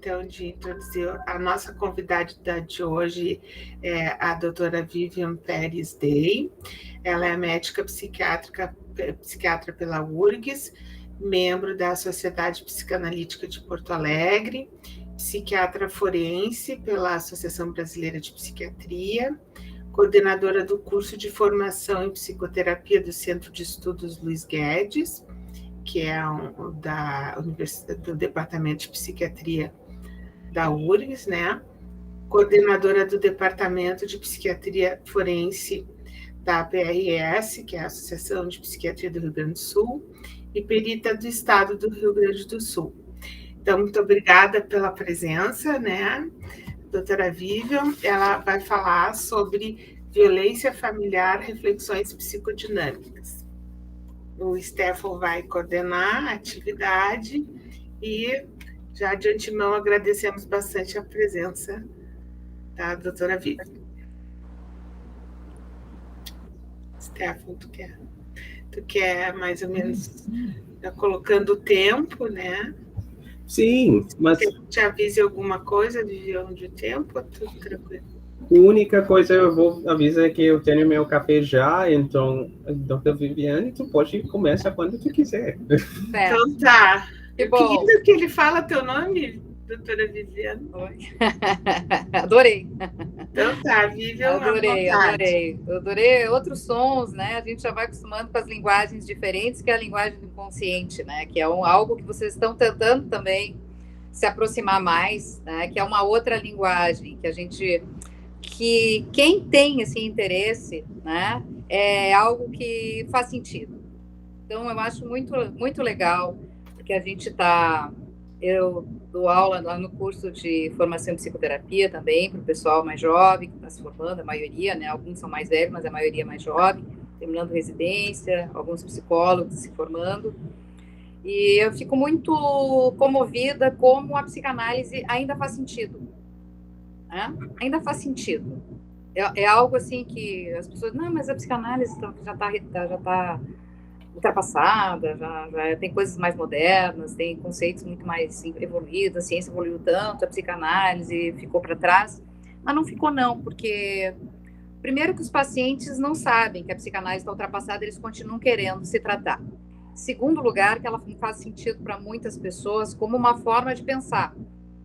então, de introduzir a nossa convidada de hoje, a doutora Vivian Pérez Day. Ela é médica psiquiatra pela URGS, membro da Sociedade Psicanalítica de Porto Alegre, psiquiatra forense pela Associação Brasileira de Psiquiatria, coordenadora do curso de formação em psicoterapia do Centro de Estudos Luiz Guedes, que é do Departamento de Psiquiatria da URGS, né? Coordenadora do Departamento de Psiquiatria Forense da APRS, que é a Associação de Psiquiatria do Rio Grande do Sul, e perita do Estado do Rio Grande do Sul. Então, muito obrigada pela presença, né? Doutora Vivian, ela vai falar sobre violência familiar, reflexões psicodinâmicas. O Stefan vai coordenar a atividade e já de antemão agradecemos bastante a presença da doutora Vivian. Stefan, tu quer mais ou menos já colocando o tempo, né? Sim, mas... Quer que te avise alguma coisa de tempo? Tudo tranquilo. A única coisa eu vou avisar é que eu tenho meu café já, então, doutora Viviane, tu pode começar quando tu quiser. Então tá. Que bom. Que ele fala teu nome, doutora Viviane. Adorei. Então tá, Vivian. Adorei outros sons, né? A gente já vai acostumando com as linguagens diferentes, que é a linguagem do inconsciente, né? Que é algo que vocês estão tentando também se aproximar mais, né? Que é uma outra linguagem que quem tem esse interesse, né, é algo que faz sentido. Então, eu acho muito, muito legal, porque a gente eu dou aula lá no curso de formação em psicoterapia também, para o pessoal mais jovem, que está se formando, a maioria, né, alguns são mais velhos, mas a maioria é mais jovem, terminando residência, alguns psicólogos se formando, e eu fico muito comovida como a psicanálise ainda faz sentido. Ainda faz sentido. É algo assim que as pessoas, não, mas a psicanálise já está ultrapassada, já tem coisas mais modernas, tem conceitos muito mais evoluídos, a ciência evoluiu tanto, a psicanálise ficou para trás, mas não ficou não, porque primeiro que os pacientes não sabem que a psicanálise está ultrapassada, eles continuam querendo se tratar. Segundo lugar, que ela faz sentido para muitas pessoas como uma forma de pensar.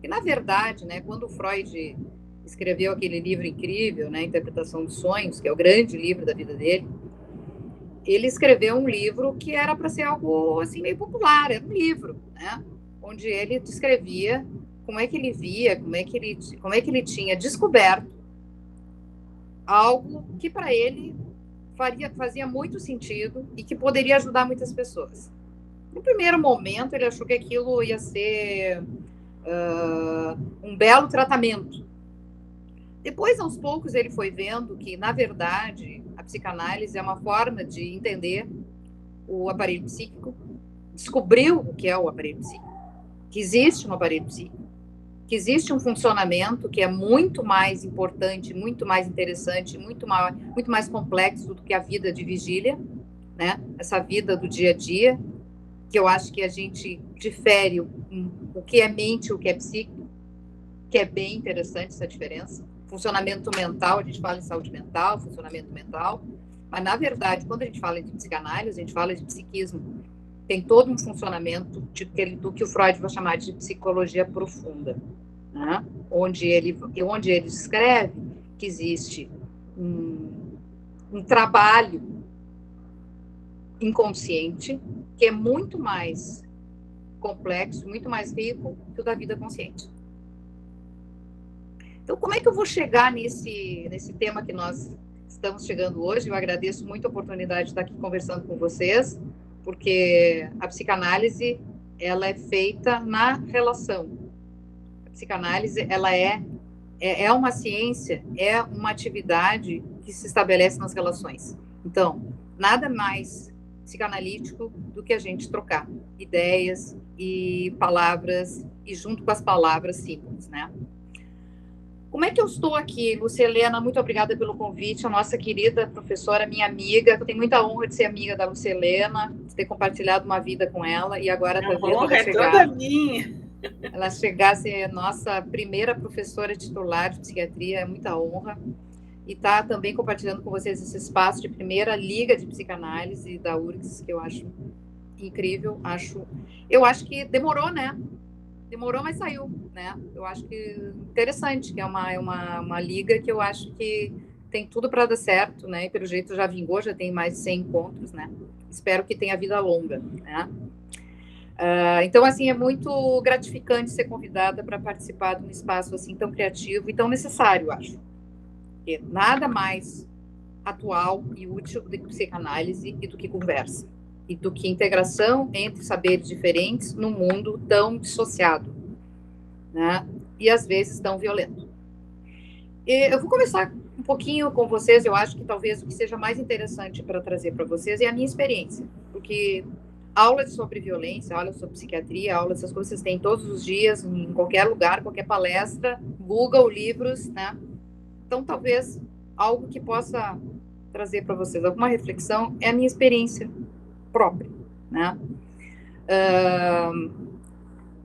E, na verdade, né, quando o Freud escreveu aquele livro incrível, né, Interpretação dos Sonhos, que é o grande livro da vida dele, ele escreveu um livro que era para ser algo assim, meio popular, era um livro, né, onde ele descrevia como é que ele via, como é que ele tinha descoberto algo que para ele fazia muito sentido e que poderia ajudar muitas pessoas. No primeiro momento, ele achou que aquilo ia ser um belo tratamento. Depois, aos poucos, ele foi vendo que, na verdade, a psicanálise é uma forma de entender o aparelho psíquico, descobriu o que é o aparelho psíquico, que existe um aparelho psíquico, que existe um funcionamento que é muito mais importante, muito mais interessante, muito mais complexo do que a vida de vigília, né? Essa vida do dia a dia, que eu acho que a gente difere o que é mente e o que é psíquico, que é bem interessante essa diferença. Funcionamento mental, a gente fala em saúde mental, funcionamento mental, mas, na verdade, quando a gente fala de psicanálise, a gente fala de psiquismo. Tem todo um funcionamento do que o Freud vai chamar de psicologia profunda, né? onde ele descreve que existe um trabalho inconsciente que é muito mais complexo, muito mais rico que o da vida consciente. Então, como é que eu vou chegar nesse tema que nós estamos chegando hoje? Eu agradeço muito a oportunidade de estar aqui conversando com vocês, porque a psicanálise, ela é feita na relação. A psicanálise, ela é uma ciência, é uma atividade que se estabelece nas relações. Então, nada mais psicanalítico do que a gente trocar ideias e palavras, e junto com as palavras, símbolos, né? Como é que eu estou aqui, Lúcia Helena? Muito obrigada pelo convite, a nossa querida professora, minha amiga. Eu tenho muita honra de ser amiga da Lúcia Helena, de ter compartilhado uma vida com ela, e agora a honra é toda minha. ela chegar a ser nossa primeira professora titular de psiquiatria, é muita honra. E está também compartilhando com vocês esse espaço de primeira liga de psicanálise da URGS, que eu acho incrível. Eu acho que demorou, né? Demorou, mas saiu, né? Eu acho que interessante, que é uma liga que eu acho que tem tudo para dar certo, né? E pelo jeito já vingou, já tem mais de 100 encontros, né? Espero que tenha vida longa, né? Então, assim, é muito gratificante ser convidada para participar de um espaço assim tão criativo e tão necessário, eu acho. Porque nada mais atual e útil do que psicanálise e do que conversa. E do que integração entre saberes diferentes num mundo tão dissociado, né? E às vezes tão violento. Eu vou começar um pouquinho com vocês, eu acho que talvez o que seja mais interessante para trazer para vocês é a minha experiência, porque aula sobre violência, aula sobre psiquiatria, aula dessas coisas vocês têm todos os dias, em qualquer lugar, qualquer palestra, Google, livros, né? Então, talvez algo que possa trazer para vocês alguma reflexão é a minha experiência própria, né?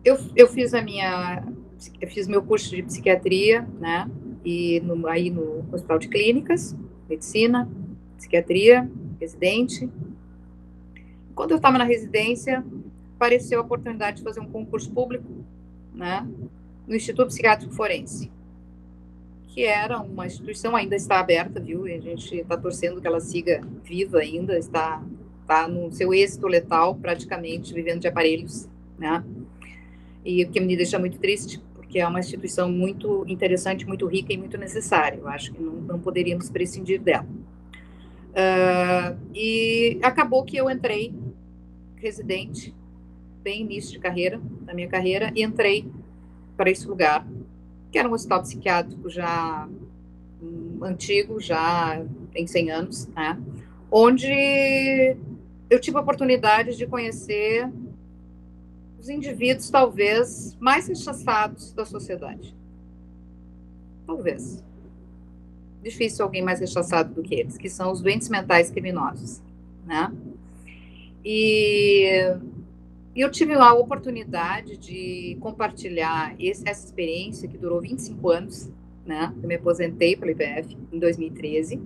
Eu fiz meu curso de psiquiatria, né? E aí no Hospital de Clínicas, medicina, psiquiatria, residente. Quando eu estava na residência, apareceu a oportunidade de fazer um concurso público, né? No Instituto Psiquiátrico Forense, que era uma instituição, ainda está aberta, viu? E a gente está torcendo que ela siga viva ainda, está no seu êxito letal, praticamente, vivendo de aparelhos, né? E o que me deixa muito triste, porque é uma instituição muito interessante, muito rica e muito necessária. Eu acho que não poderíamos prescindir dela. E acabou que eu entrei residente, bem início de carreira, da minha carreira, e entrei para esse lugar, que era um hospital psiquiátrico já antigo, já tem 100 anos, né? Onde eu tive a oportunidade de conhecer os indivíduos, talvez, mais rechaçados da sociedade. Talvez. Difícil alguém mais rechaçado do que eles, que são os doentes mentais criminosos, né? E eu tive a oportunidade de compartilhar essa experiência, que durou 25 anos, né? Eu me aposentei pela IPF em 2013,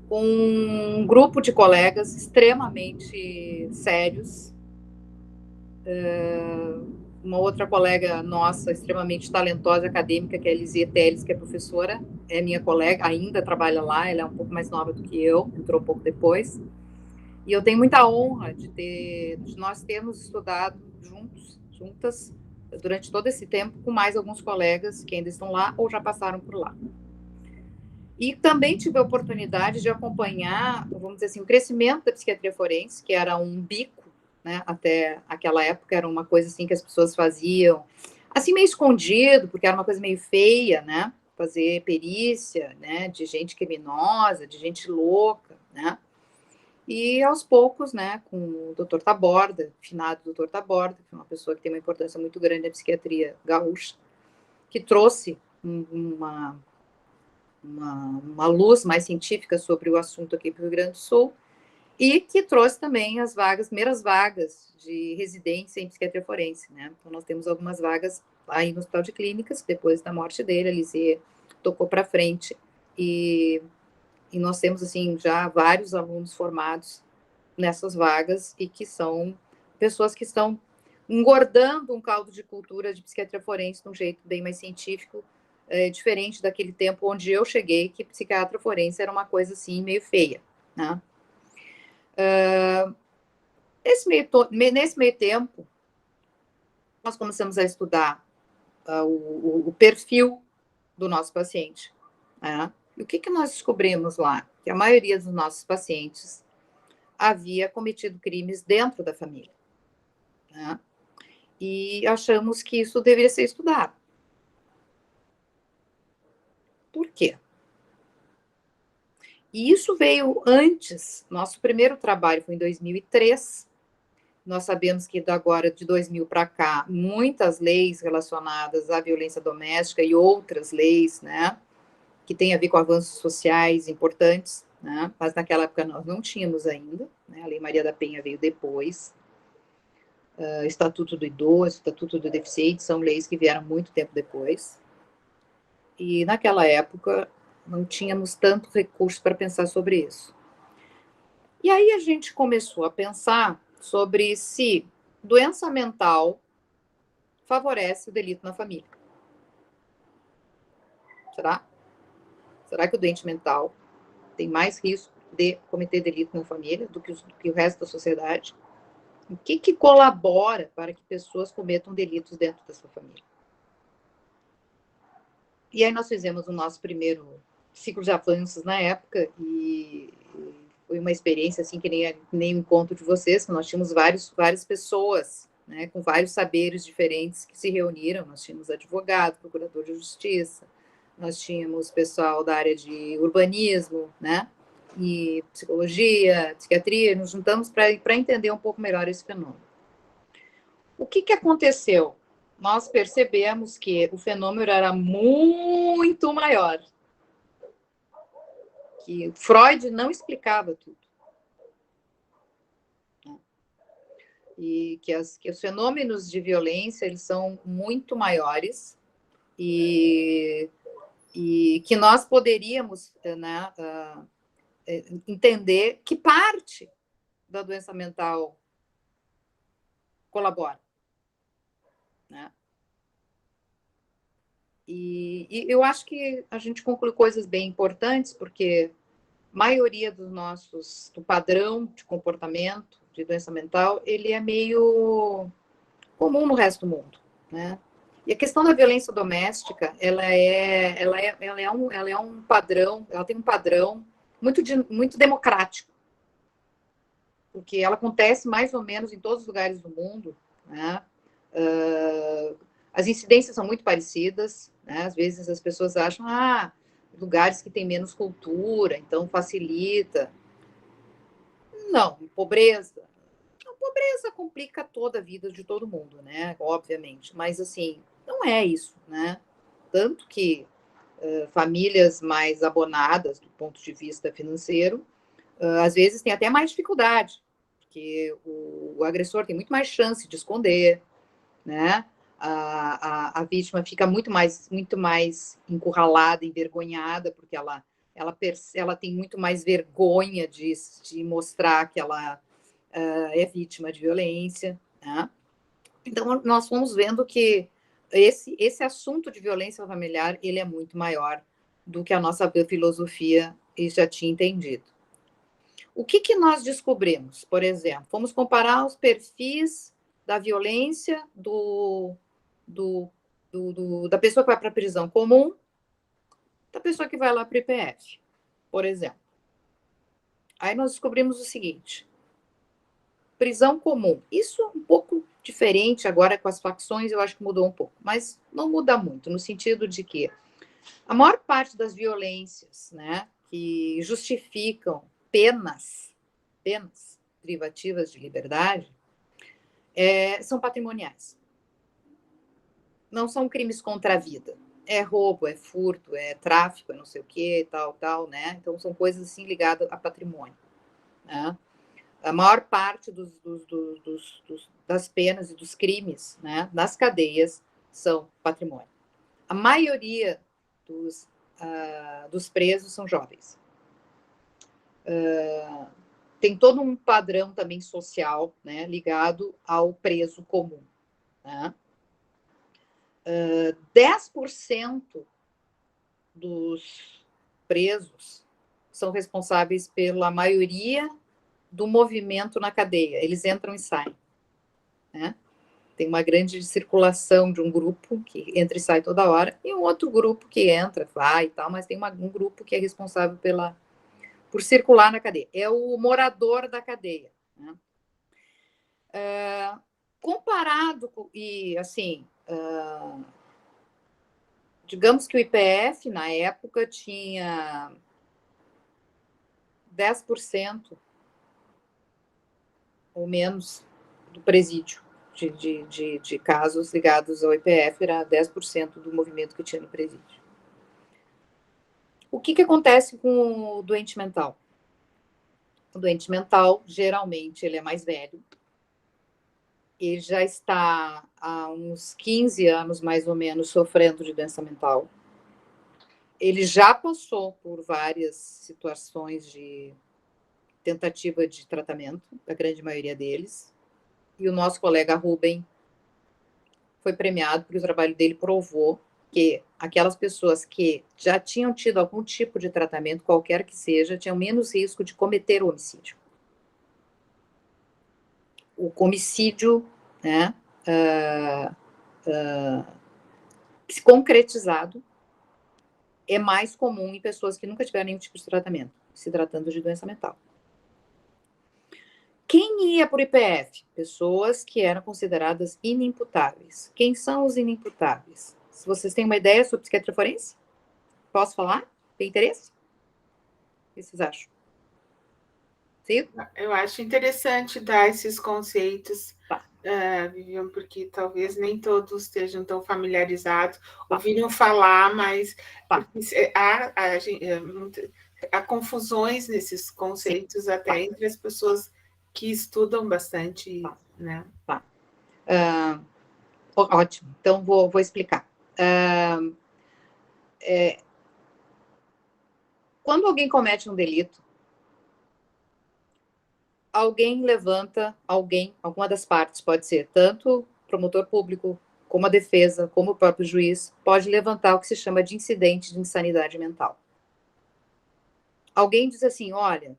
com um grupo de colegas extremamente sérios. Uma outra colega nossa, extremamente talentosa, acadêmica, que é a Elisia Teles, que é professora, é minha colega, ainda trabalha lá, ela é um pouco mais nova do que eu, entrou um pouco depois. E eu tenho muita honra de nós termos estudado juntas, durante todo esse tempo, com mais alguns colegas que ainda estão lá ou já passaram por lá. E também tive a oportunidade de acompanhar, vamos dizer assim, o crescimento da psiquiatria forense, que era um bico, né? Até aquela época era uma coisa assim que as pessoas faziam, assim meio escondido, porque era uma coisa meio feia, né? Fazer perícia, né? De gente criminosa, de gente louca, né? E aos poucos, né, com o Dr. Taborda, finado Dr. Taborda, que é uma pessoa que tem uma importância muito grande na psiquiatria gaúcha, que trouxe uma luz mais científica sobre o assunto aqui para o Rio Grande do Sul, e que trouxe também as primeiras vagas de residência em psiquiatria forense, né? Então, nós temos algumas vagas aí no Hospital de Clínicas, depois da morte dele, a Lisier tocou para frente, e nós temos, assim, já vários alunos formados nessas vagas e que são pessoas que estão engordando um caldo de cultura de psiquiatria forense de um jeito bem mais científico, diferente daquele tempo onde eu cheguei, que psiquiatra forense era uma coisa, assim, meio feia, né? Nesse meio tempo, nós começamos a estudar o perfil do nosso paciente, né? E o que nós descobrimos lá? Que a maioria dos nossos pacientes havia cometido crimes dentro da família, né? E achamos que isso deveria ser estudado. Por quê? E isso veio antes. Nosso primeiro trabalho foi em 2003. Nós sabemos que agora, de 2000 para cá, muitas leis relacionadas à violência doméstica e outras leis, né, que tem a ver com avanços sociais importantes, né? Mas naquela época nós não tínhamos ainda, né? A Lei Maria da Penha veio depois. Estatuto do Idoso, Estatuto do Deficiente, são leis que vieram muito tempo depois. E naquela época não tínhamos tanto recurso para pensar sobre isso. E aí a gente começou a pensar sobre se doença mental favorece o delito na família. Será? Será que o doente mental tem mais risco de cometer delito na família do que o resto da sociedade? O que colabora para que pessoas cometam delitos dentro da sua família? E aí nós fizemos o nosso primeiro ciclo de avanços na época e foi uma experiência assim que nem o encontro de vocês, que nós tínhamos várias pessoas, né, com vários saberes diferentes que se reuniram. Nós tínhamos advogado, procurador de justiça, nós tínhamos pessoal da área de urbanismo, né, e psicologia, psiquiatria. Nos juntamos para entender um pouco melhor esse fenômeno. O que aconteceu? Nós percebemos que o fenômeno era muito maior, que Freud não explicava tudo. E que os fenômenos de violência, eles são muito maiores e que nós poderíamos, né, entender que parte da doença mental colabora, né? E eu acho que a gente conclui coisas bem importantes, porque a maioria do padrão de comportamento de doença mental, ele é meio comum no resto do mundo, né? E a questão da violência doméstica, ela é um padrão, ela tem um padrão muito democrático, porque ela acontece mais ou menos em todos os lugares do mundo, né? As incidências são muito parecidas, né? Às vezes as pessoas acham, lugares que têm menos cultura, então facilita. Não, pobreza. A pobreza complica toda a vida de todo mundo, né? Obviamente, mas assim, não é isso, né? Tanto que famílias mais abonadas do ponto de vista financeiro, às vezes tem até mais dificuldade, porque o agressor tem muito mais chance de esconder, né? A vítima fica muito mais encurralada, envergonhada, porque ela tem muito mais vergonha de mostrar que ela é vítima de violência, né? Então, nós fomos vendo que esse assunto de violência familiar, ele é muito maior do que a nossa filosofia já tinha entendido. O que nós descobrimos? Por exemplo, fomos comparar os perfis da violência da pessoa que vai para a prisão comum, da pessoa que vai lá para o IPF, por exemplo. Aí nós descobrimos o seguinte: prisão comum. Isso é um pouco diferente agora com as facções, eu acho que mudou um pouco, mas não muda muito, no sentido de que a maior parte das violências, né, que justificam penas privativas de liberdade, são patrimoniais. Não são crimes contra a vida. É roubo, é furto, é tráfico, é não sei o quê, tal, né? Então, são coisas assim ligadas a patrimônio, né? A maior parte das penas e dos crimes, né, nas cadeias são patrimônio. A maioria dos presos são jovens. Tem todo um padrão também social, né, ligado ao preso comum, né? 10% dos presos são responsáveis pela maioria do movimento na cadeia. Eles entram e saem, né? Tem uma grande circulação de um grupo que entra e sai toda hora, e um outro grupo que entra, vai e tal, mas tem um grupo que é responsável por circular na cadeia. É o morador da cadeia, né? Comparado com, e assim, digamos que o IPF, na época, tinha 10% ou menos do presídio de casos ligados ao IPF, era 10% do movimento que tinha no presídio. O que acontece com o doente mental? O doente mental, geralmente, ele é mais velho, ele já está há uns 15 anos, mais ou menos, sofrendo de doença mental. Ele já passou por várias situações de tentativa de tratamento, a grande maioria deles. E o nosso colega Rubem foi premiado porque o trabalho dele provou que aquelas pessoas que já tinham tido algum tipo de tratamento, qualquer que seja, tinham menos risco de cometer o homicídio. O homicídio, né, concretizado, é mais comum em pessoas que nunca tiveram nenhum tipo de tratamento, se tratando de doença mental. Quem ia para o IPF? Pessoas que eram consideradas inimputáveis. Quem são os inimputáveis? Se vocês têm uma ideia sobre psiquiatria forense, posso falar? Tem interesse? O que vocês acham? Sim? Eu acho interessante dar esses conceitos, Tá. Vivian, porque talvez nem todos estejam tão familiarizados, ouviram falar, mas há confusões nesses conceitos até entre as pessoas que estudam bastante, né? Ótimo, então vou explicar. Quando alguém comete um delito, alguém levanta, alguma das partes, pode ser tanto o promotor público, como a defesa, como o próprio juiz, pode levantar o que se chama de incidente de insanidade mental. Alguém diz assim, olha,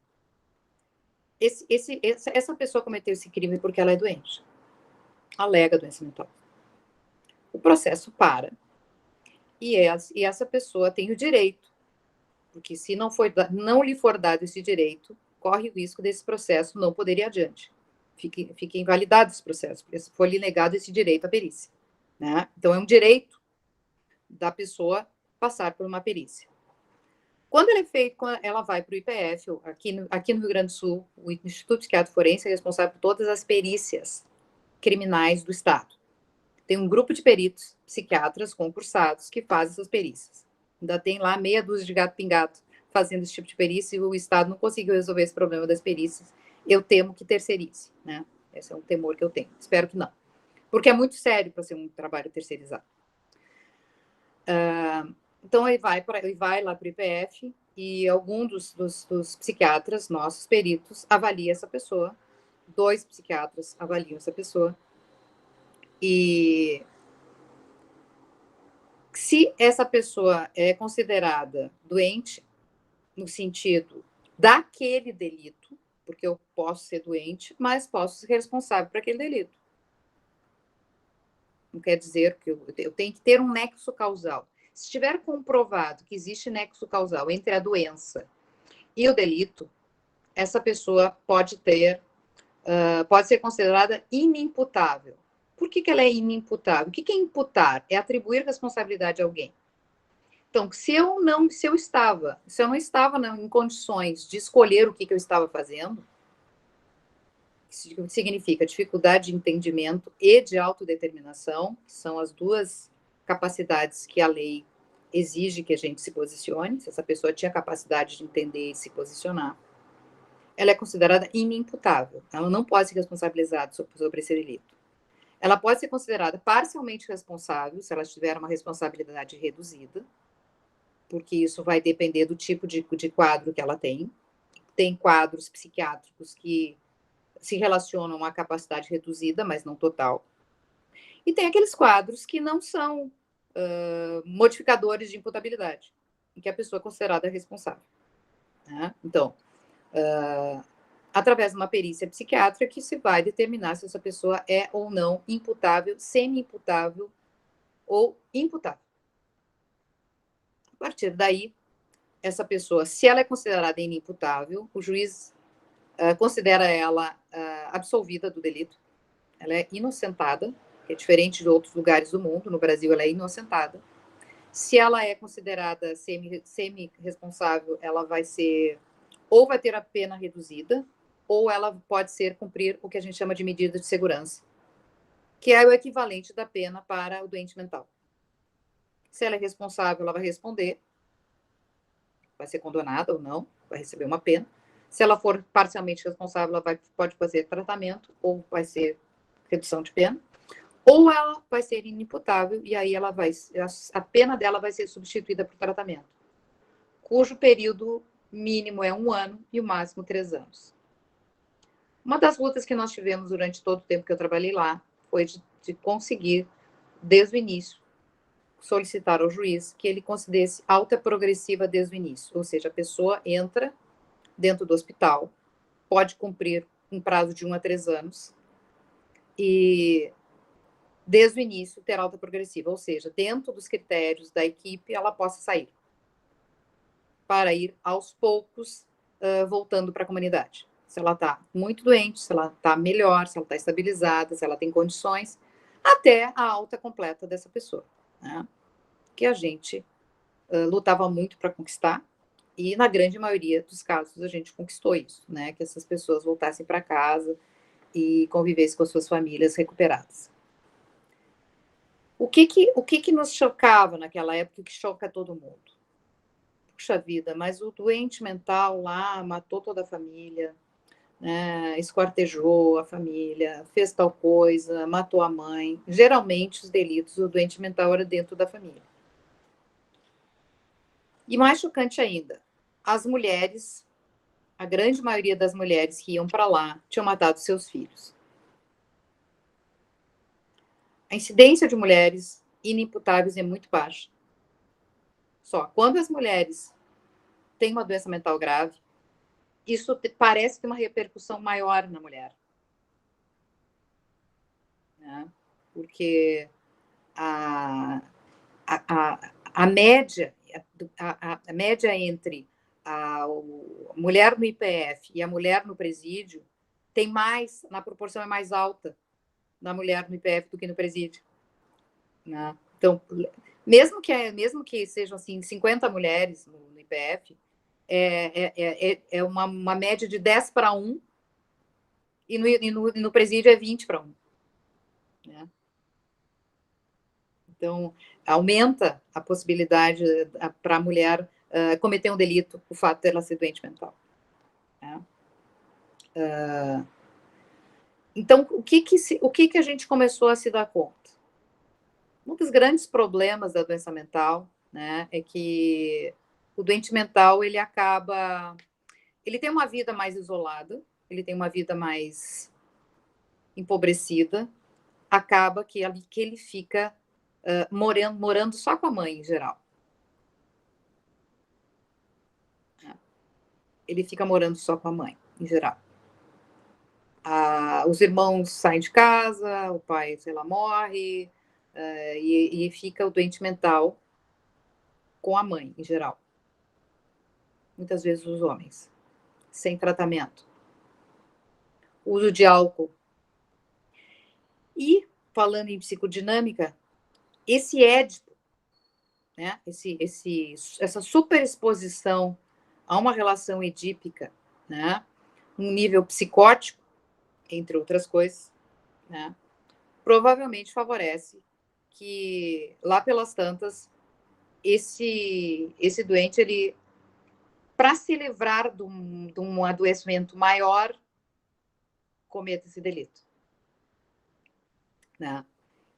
essa pessoa cometeu esse crime porque ela é doente. Alega doença mental. O processo para e essa pessoa tem o direito, porque se não lhe for dado esse direito, corre o risco desse processo não poder ir adiante. Fica invalidado esse processo, porque foi lhe negado esse direito à perícia. Né? Então, é um direito da pessoa passar por uma perícia. Quando ela vai para o IPF, aqui no Rio Grande do Sul, o Instituto Psiquiátrico Forense é responsável por todas as perícias criminais do Estado. Tem um grupo de peritos, psiquiatras concursados, que fazem essas perícias. Ainda tem lá meia dúzia de gato pingado fazendo esse tipo de perícia e o Estado não conseguiu resolver esse problema das perícias. Eu temo que terceirize, né? Esse é um temor que eu tenho. Espero que não. Porque é muito sério para ser um trabalho terceirizado. Então, ele vai lá para o IPF e algum dos psiquiatras, nossos peritos, avalia essa pessoa. 2 psiquiatras avaliam essa pessoa. E se essa pessoa é considerada doente, no sentido daquele delito, porque eu posso ser doente, mas posso ser responsável por aquele delito. Não quer dizer que eu tenho que ter um nexo causal. Se estiver comprovado que existe nexo causal entre a doença e o delito, essa pessoa pode ser considerada inimputável. Por que ela é inimputável? O que é imputar? É atribuir responsabilidade a alguém. Então, se eu não estava em condições de escolher o que eu estava fazendo, isso significa dificuldade de entendimento e de autodeterminação, que são as 2 capacidades que a lei exige que a gente se posicione. Se essa pessoa tinha capacidade de entender e se posicionar, ela é considerada inimputável. Ela não pode ser responsabilizada sobre esse delito. Ela pode ser considerada parcialmente responsável, se ela tiver uma responsabilidade reduzida, porque isso vai depender do tipo de quadro que ela tem. Tem quadros psiquiátricos que se relacionam à capacidade reduzida, mas não total. E tem aqueles quadros que não são modificadores de imputabilidade, em que a pessoa é considerada responsável. Né? Então, através de uma perícia psiquiátrica que se vai determinar se essa pessoa é ou não imputável, semi-imputável ou imputável. A partir daí, essa pessoa, se ela é considerada inimputável, o juiz considera ela absolvida do delito. Ela é inocentada, que é diferente de outros lugares do mundo. No Brasil, ela é inocentada. Se ela é considerada semi-responsável, ela vai ter a pena reduzida, ou ela pode cumprir o que a gente chama de medida de segurança, que é o equivalente da pena para o doente mental. Se ela é responsável, ela vai responder, vai ser condenada ou não, vai receber uma pena. Se ela for parcialmente responsável, ela pode fazer tratamento ou vai ser redução de pena, ou ela vai ser inimputável e aí a pena dela vai ser substituída por tratamento, cujo período mínimo é 1 ano e o máximo 3 anos. Uma das lutas que nós tivemos durante todo o tempo que eu trabalhei lá foi de conseguir, desde o início, solicitar ao juiz que ele concedesse alta progressiva desde o início, ou seja, a pessoa entra dentro do hospital, pode cumprir um prazo de 1 a 3 anos e desde o início ter alta progressiva, ou seja, dentro dos critérios da equipe ela possa sair para ir aos poucos voltando para a comunidade. Se ela está muito doente, se ela está melhor, se ela está estabilizada, se ela tem condições, até a alta completa dessa pessoa, né? Que a gente lutava muito para conquistar, e na grande maioria dos casos a gente conquistou isso, né? Que essas pessoas voltassem para casa e convivessem com as suas famílias recuperadas. O que nos chocava naquela época, que choca todo mundo? Puxa vida, mas o doente mental lá matou toda a família, né, esquartejou a família, fez tal coisa, matou a mãe. Geralmente, os delitos do doente mental era dentro da família. E mais chocante ainda, as mulheres, a grande maioria das mulheres que iam para lá, tinham matado seus filhos. A incidência de mulheres inimputáveis é muito baixa. Só quando as mulheres têm uma doença mental grave, isso parece ter uma repercussão maior na mulher, né? Porque a média entre a mulher no IPF e a mulher no presídio tem mais, na proporção é mais alta na mulher no IPF do que no presídio, né? Então, mesmo que sejam assim 50 mulheres no IPF, é uma média de 10 para 1, e no presídio é 20 para 1. Né? Então, aumenta a possibilidade para a mulher cometer um delito, o fato de ela ser doente mental. Né? Então, o que a gente começou a se dar conta? Um dos grandes problemas da doença mental, né, é que o doente mental, ele tem uma vida mais isolada, ele tem uma vida mais empobrecida, acaba que ele fica morando só com a mãe, em geral. Ele fica morando só com a mãe, em geral. Os irmãos saem de casa, o pai, sei lá, morre, e fica o doente mental com a mãe, em geral. Muitas vezes os homens, sem tratamento. Uso de álcool. E, falando em psicodinâmica, esse édito, né, essa superexposição a uma relação edípica, né, um nível psicótico, entre outras coisas, né, provavelmente favorece que, lá pelas tantas, esse doente, ele, para se livrar de um adoecimento maior, cometa esse delito. Né?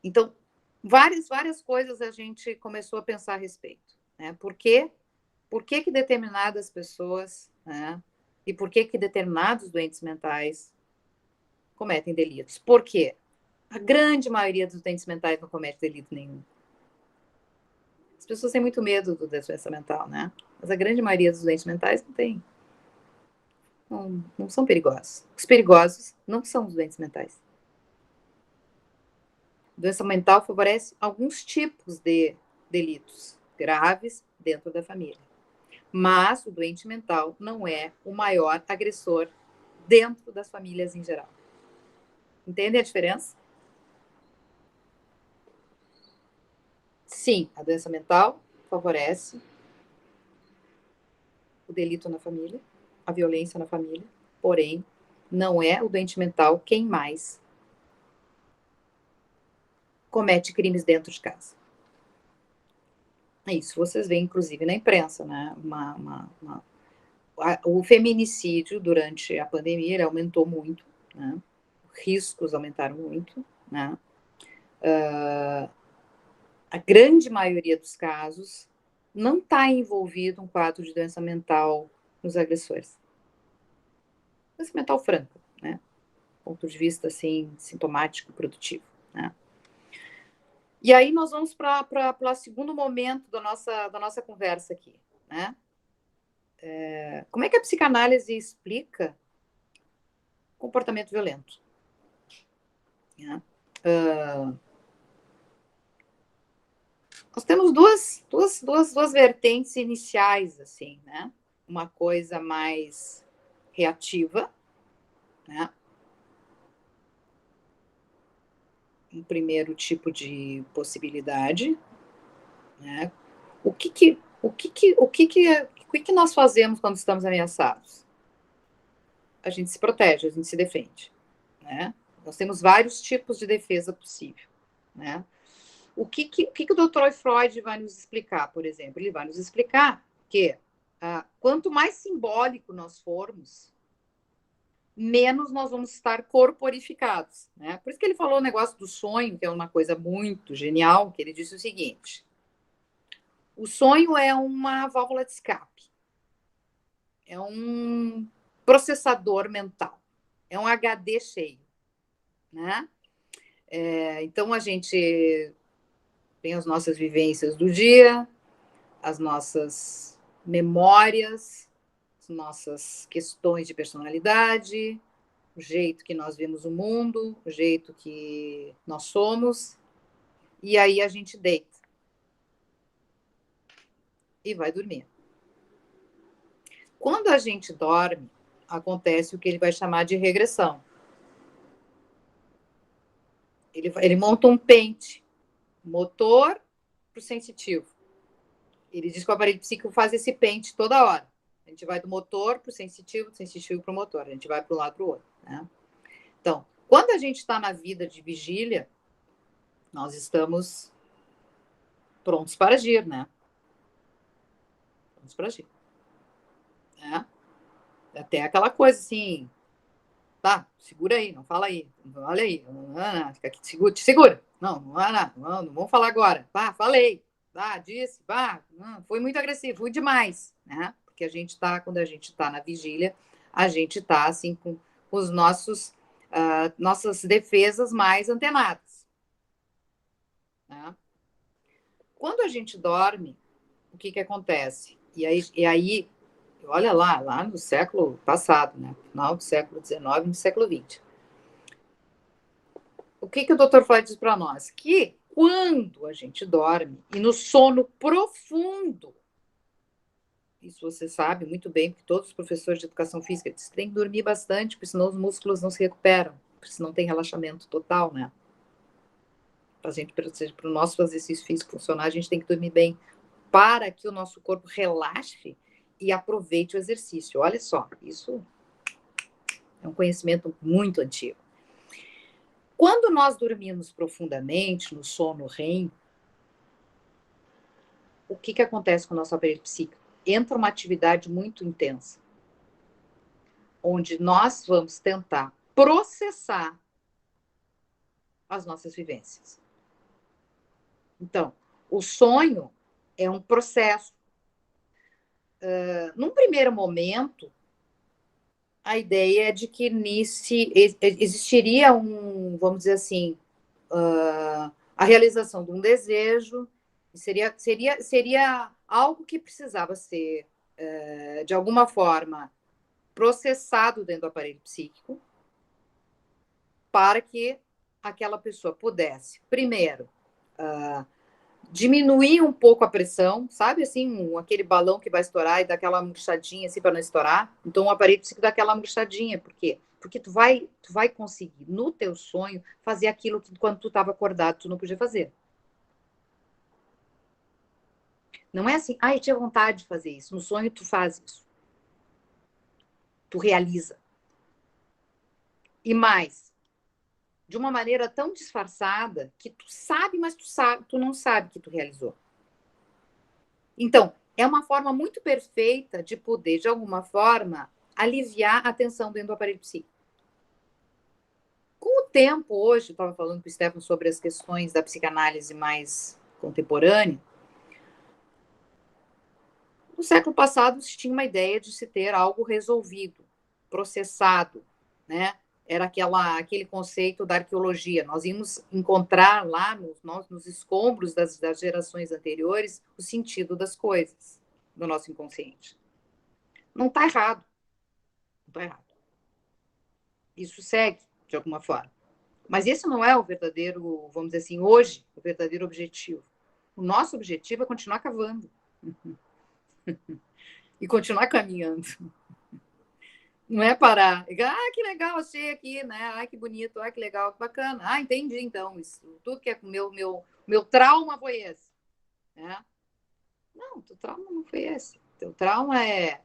Então, várias coisas a gente começou a pensar a respeito. Né? Por que determinadas pessoas, né, e por que determinados doentes mentais cometem delitos? Por quê? A grande maioria dos doentes mentais não comete delito nenhum. As pessoas têm muito medo da doença mental, né? Mas a grande maioria dos doentes mentais não tem. Não são perigosos. Os perigosos não são os doentes mentais. A doença mental favorece alguns tipos de delitos graves dentro da família. Mas o doente mental não é o maior agressor dentro das famílias em geral. Entendem a diferença? Sim, a doença mental favorece o delito na família, a violência na família, porém, não é o doente mental quem mais comete crimes dentro de casa. Isso vocês veem, inclusive, na imprensa, né? O feminicídio durante a pandemia aumentou muito, né? riscos aumentaram muito, né? A grande maioria dos casos não está envolvido um quadro de doença mental nos agressores. Doença mental franca, né? Ponto de vista, assim, sintomático, produtivo, né? E aí nós vamos para o segundo momento da nossa conversa aqui, né? Como é que a psicanálise explica comportamento violento? Né? Nós temos duas vertentes iniciais, assim, né? Uma coisa mais reativa, né? Um primeiro tipo de possibilidade, né? O que nós fazemos quando estamos ameaçados? A gente se protege, a gente se defende, né? Nós temos vários tipos de defesa possível, né? O que o Dr. Freud vai nos explicar, por exemplo? Ele vai nos explicar que quanto mais simbólico nós formos, menos nós vamos estar corporificados, né? Por isso que ele falou o negócio do sonho, que é uma coisa muito genial, que ele disse o seguinte: o sonho é uma válvula de escape, é um processador mental, é um HD cheio, né? Então a gente tem as nossas vivências do dia, as nossas memórias, as nossas questões de personalidade, o jeito que nós vemos o mundo, o jeito que nós somos, e aí a gente deita e vai dormir. Quando a gente dorme, acontece o que ele vai chamar de regressão. Ele monta um pente, motor para o sensitivo. Ele diz que o aparelho psíquico faz esse pente toda hora. A gente vai do motor para o sensitivo, do sensitivo para o motor. A gente vai para um lado para o outro, né? Então, quando a gente está na vida de vigília, nós estamos prontos para agir, né? Prontos para agir. Né? Até aquela coisa assim, tá, segura aí, não fala aí, olha aí, fica aqui, te segura. Não vamos falar agora. Tá, falei, tá, disse, foi muito agressivo, fui demais, né? Porque a gente tá, quando a gente tá na vigília, a gente tá assim com os nossas defesas mais antenadas. Né? Quando a gente dorme, o que acontece? E aí olha lá no século passado, né? Final do século XIX e no século XX. O que o Dr. Freud diz para nós? Que quando a gente dorme, e no sono profundo, isso você sabe muito bem, porque todos os professores de educação física dizem que tem que dormir bastante, porque senão os músculos não se recuperam, porque senão tem relaxamento total, né? Para o nosso exercício físico funcionar, a gente tem que dormir bem, para que o nosso corpo relaxe e aproveite o exercício. Olha só, isso é um conhecimento muito antigo. Quando nós dormimos profundamente, no sono REM, o que acontece com o nosso aparelho psíquico? Entra uma atividade muito intensa, onde nós vamos tentar processar as nossas vivências. Então, o sonho é um processo. Num primeiro momento, a ideia é de que existiria vamos dizer assim, a realização de um desejo, seria algo que precisava ser, de alguma forma, processado dentro do aparelho psíquico, para que aquela pessoa pudesse, primeiro, diminuir um pouco a pressão, sabe assim, aquele balão que vai estourar e dá aquela murchadinha assim para não estourar. Então o aparelho psíquico dá aquela murchadinha, por quê? Porque tu vai conseguir no teu sonho fazer aquilo que quando tu estava acordado tu não podia fazer. Não é assim, eu tinha vontade de fazer isso. No sonho tu faz isso. Tu realiza. E mais, de uma maneira tão disfarçada que tu sabe, mas tu não sabe que tu realizou. Então, é uma forma muito perfeita de poder, de alguma forma, aliviar a tensão dentro do aparelho psíquico. Com tempo, hoje, eu estava falando com o Stefano sobre as questões da psicanálise mais contemporânea. No século passado, se tinha uma ideia de se ter algo resolvido, processado, né? Era aquele conceito da arqueologia. Nós íamos encontrar lá nos escombros das gerações anteriores o sentido das coisas do nosso inconsciente. Não está errado. Não está errado. Isso segue, de alguma forma. Mas esse não é o verdadeiro, vamos dizer assim, hoje, o verdadeiro objetivo. O nosso objetivo é continuar cavando. E continuar caminhando. Não é parar. Que legal, achei aqui, né? Que bonito, que legal, que bacana. Entendi, então. Isso, tudo que é meu trauma foi esse. Né? Não, teu trauma não foi esse. Teu trauma é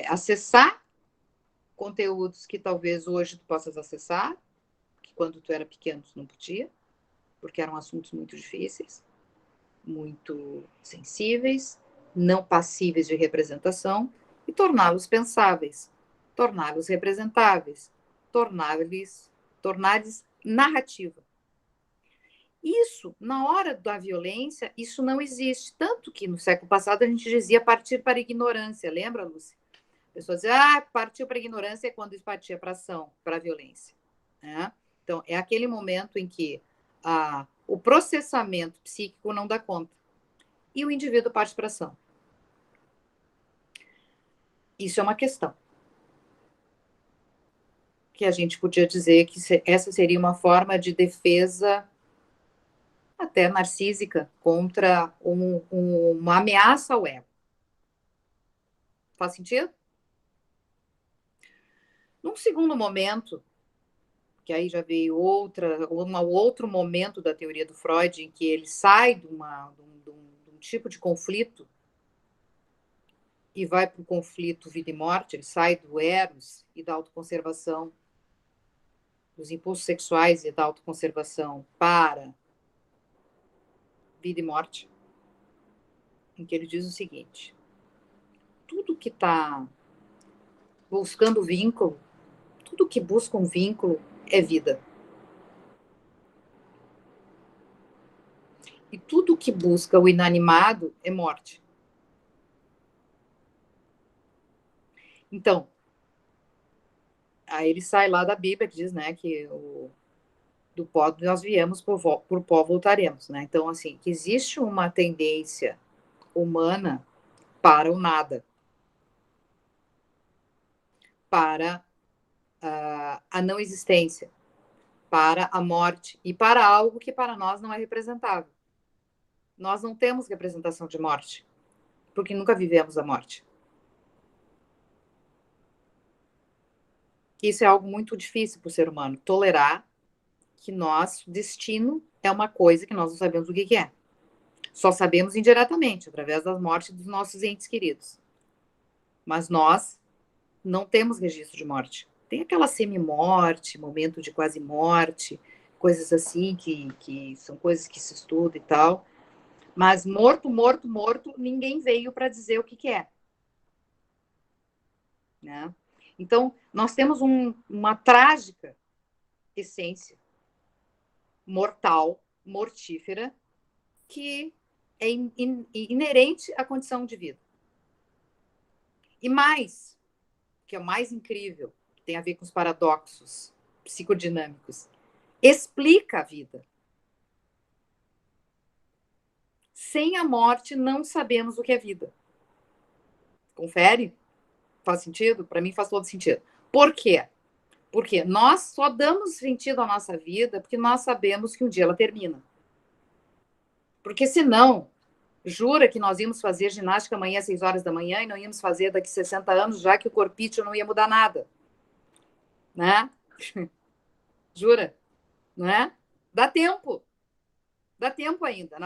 acessar conteúdos que talvez hoje tu possas acessar, que quando tu era pequeno tu não podia, porque eram assuntos muito difíceis, muito sensíveis, não passíveis de representação, e torná-los pensáveis, torná-los representáveis, tornar-lhes narrativa. Isso, na hora da violência, isso não existe. Tanto que no século passado a gente dizia partir para a ignorância, lembra, Lúcia? A pessoa dizia, partiu para a ignorância é quando partia para a ação, para a violência. Né? Então, é aquele momento em que o processamento psíquico não dá conta. E o indivíduo parte para a ação. Isso é uma questão. Que a gente podia dizer que essa seria uma forma de defesa até narcísica contra uma ameaça ao ego. Faz sentido? Num segundo momento, que aí já veio outro momento da teoria do Freud, em que ele sai de um tipo de conflito e vai para o conflito vida e morte, ele sai do eros e da autoconservação, dos impulsos sexuais e da autoconservação para vida e morte, em que ele diz o seguinte: tudo que está buscando vínculo, tudo que busca um vínculo é vida. E tudo que busca o inanimado é morte. Então, aí ele sai lá da Bíblia, que diz, né, que do pó nós viemos, por pó voltaremos, né? Então, assim, que existe uma tendência humana para o nada, para a não existência, para a morte e para algo que para nós não é representável. Nós não temos representação de morte, porque nunca vivemos a morte. Isso é algo muito difícil para o ser humano, tolerar que nosso destino é uma coisa que nós não sabemos o que é. Só sabemos indiretamente, através da morte dos nossos entes queridos. Mas nós não temos registro de morte. Tem aquela semi-morte, momento de quase morte, coisas assim que são coisas que se estuda e tal. Mas morto, ninguém veio para dizer o que é. Né? Então, nós temos uma trágica essência mortal, mortífera, que é inerente à condição de vida. E mais, que é o mais incrível, que tem a ver com os paradoxos psicodinâmicos, explica a vida. Sem a morte, não sabemos o que é vida. Confere? Faz sentido? Para mim faz todo sentido. Por quê? Porque nós só damos sentido à nossa vida porque nós sabemos que um dia ela termina. Porque senão, jura que nós íamos fazer ginástica amanhã às 6 horas da manhã e não íamos fazer daqui a 60 anos, já que o corpício não ia mudar nada. Né? Jura? Não é? Dá tempo. Dá tempo ainda.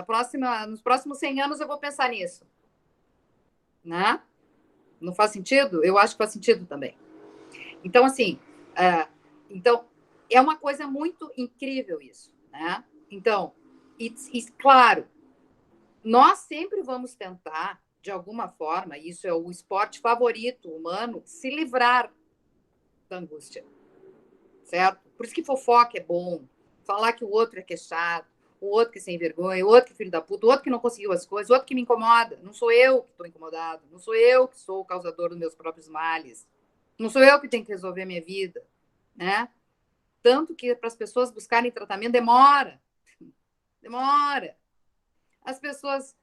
Nos próximos 100 anos eu vou pensar nisso. Né? Não faz sentido? Eu acho que faz sentido também. Então, assim, é uma coisa muito incrível isso, né? Então, claro, nós sempre vamos tentar, de alguma forma, isso é o esporte favorito humano, se livrar da angústia, certo? Por isso que fofoca é bom. Falar que o outro é queixado, o outro que é sem vergonha, o outro que é filho da puta, o outro que não conseguiu as coisas, o outro que me incomoda. Não sou eu que estou incomodado. Não sou eu que sou o causador dos meus próprios males. Não sou eu que tenho que resolver a minha vida, né? Tanto que para as pessoas buscarem tratamento demora. Demora. As pessoas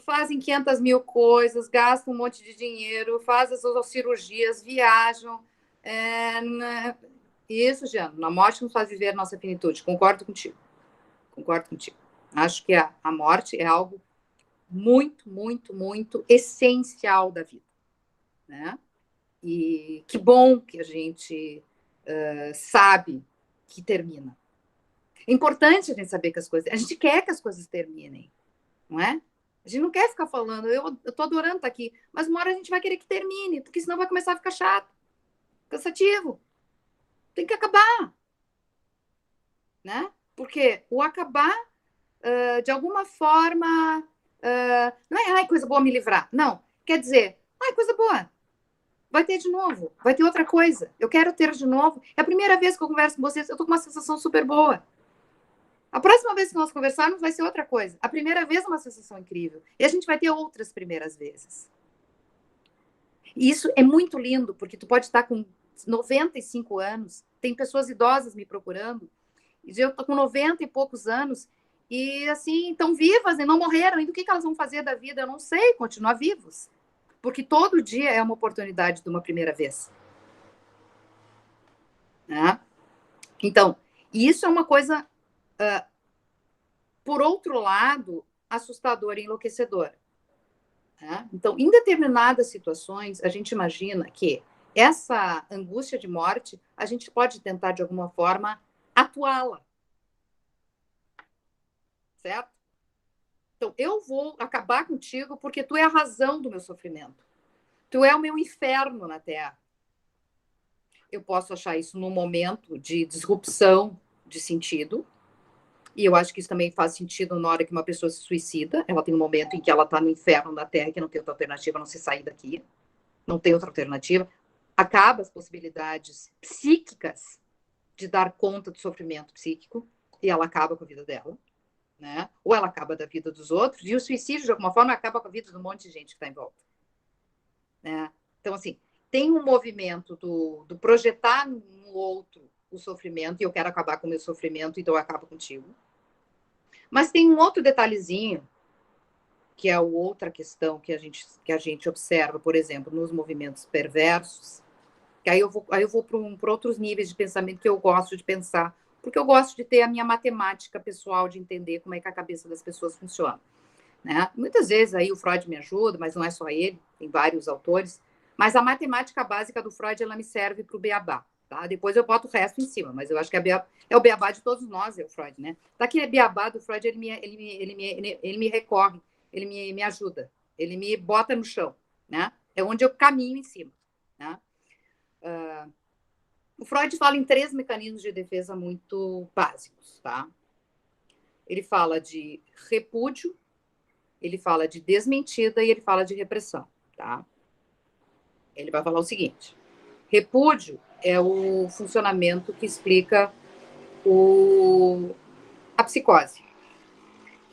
fazem 500 mil coisas, gastam um monte de dinheiro, fazem as suas cirurgias, viajam. Isso, Jean, a morte nos faz viver a nossa finitude. Concordo contigo. Concordo contigo. Acho que a morte é algo muito, muito, muito essencial da vida, né? E que bom que a gente sabe que termina. É importante a gente saber que as coisas... A gente quer que as coisas terminem, não é? A gente não quer ficar falando, eu tô adorando estar aqui, mas uma hora a gente vai querer que termine, porque senão vai começar a ficar chato, cansativo. Tem que acabar, né? Porque o acabar, de alguma forma, não é, ai, coisa boa me livrar. Não, quer dizer, ai, coisa boa, vai ter de novo, vai ter outra coisa. Eu quero ter de novo. É a primeira vez que eu converso com vocês, eu tô com uma sensação super boa. A próxima vez que nós conversarmos vai ser outra coisa. A primeira vez é uma sensação incrível. E a gente vai ter outras primeiras vezes. E isso é muito lindo, porque tu pode estar com 95 anos, tem pessoas idosas me procurando, e eu tô com 90 e poucos anos, e assim, estão vivas e não morreram. E do que elas vão fazer da vida? Eu não sei, continuar vivos. Porque todo dia é uma oportunidade de uma primeira vez. Né? Então, isso é uma coisa... por outro lado, assustador e enlouquecedor. Né? Então, em determinadas situações, a gente imagina que essa angústia de morte, a gente pode tentar, de alguma forma, atuá-la. Certo? Então, eu vou acabar contigo porque tu é a razão do meu sofrimento. Tu é o meu inferno na Terra. Eu posso achar isso num momento de disrupção de sentido, e eu acho que isso também faz sentido na hora que uma pessoa se suicida. Ela tem um momento em que ela está no inferno na Terra, que não tem outra alternativa a não se sair daqui. Não tem outra alternativa. Acaba as possibilidades psíquicas de dar conta do sofrimento psíquico, e ela acaba com a vida dela. Né? Ou ela acaba da vida dos outros, e o suicídio, de alguma forma, acaba com a vida de um monte de gente que está em volta. Né? Então, assim, tem um movimento do projetar no outro o sofrimento, e eu quero acabar com o meu sofrimento, então eu acabo contigo. Mas tem um outro detalhezinho, que é a outra questão que a gente observa, por exemplo, nos movimentos perversos, que aí eu vou para outros níveis de pensamento que eu gosto de pensar, porque eu gosto de ter a minha matemática pessoal de entender como é que a cabeça das pessoas funciona. Né? Muitas vezes aí o Freud me ajuda, mas não é só ele, tem vários autores, mas a matemática básica do Freud, ela me serve para o beabá. Tá? Depois eu boto o resto em cima, mas eu acho que é o beabá de todos nós, é o Freud, né? Daquele beabá do Freud, ele me recorre, ele me ajuda, ele me bota no chão, né? É onde eu caminho em cima, né? O Freud fala em 3 mecanismos de defesa muito básicos, tá? Ele fala de repúdio, ele fala de desmentida e ele fala de repressão, tá? Ele vai falar o seguinte: repúdio é o funcionamento que explica a psicose.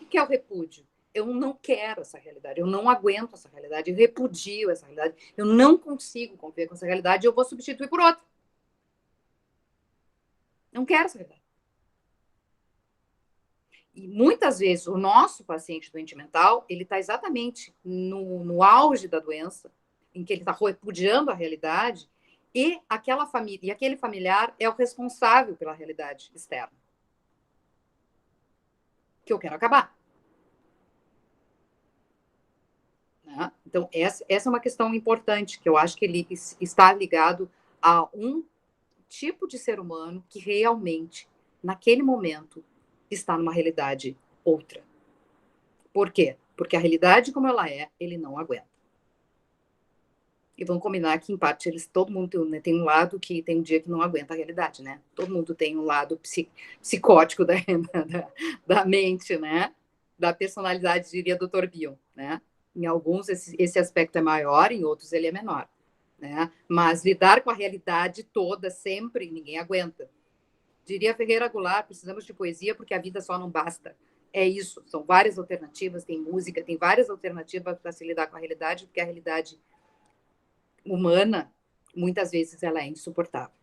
O que é o repúdio? Eu não quero essa realidade, eu não aguento essa realidade, eu repudio essa realidade, eu não consigo conviver com essa realidade, eu vou substituir por outra. Não quero essa realidade. E muitas vezes o nosso paciente doente mental, ele está exatamente no auge da doença, em que ele está repudiando a realidade, e aquela família, e aquele familiar é o responsável pela realidade externa. Que eu quero acabar. Né? Então, essa é uma questão importante, que eu acho que ele está ligado a um tipo de ser humano que realmente, naquele momento, está numa realidade outra. Por quê? Porque a realidade como ela é, ele não aguenta. E vamos combinar que, em parte, todo mundo tem um lado que tem um dia que não aguenta a realidade, né? Todo mundo tem um lado psicótico da mente, né? Da personalidade, diria Dr. Bion, né? Em alguns, esse aspecto é maior, em outros, ele é menor. Né? Mas lidar com a realidade toda, sempre, ninguém aguenta. Diria Ferreira Goulart, precisamos de poesia porque a vida só não basta. É isso, são várias alternativas, tem música, tem várias alternativas para se lidar com a realidade, porque a realidade humana, muitas vezes, ela é insuportável.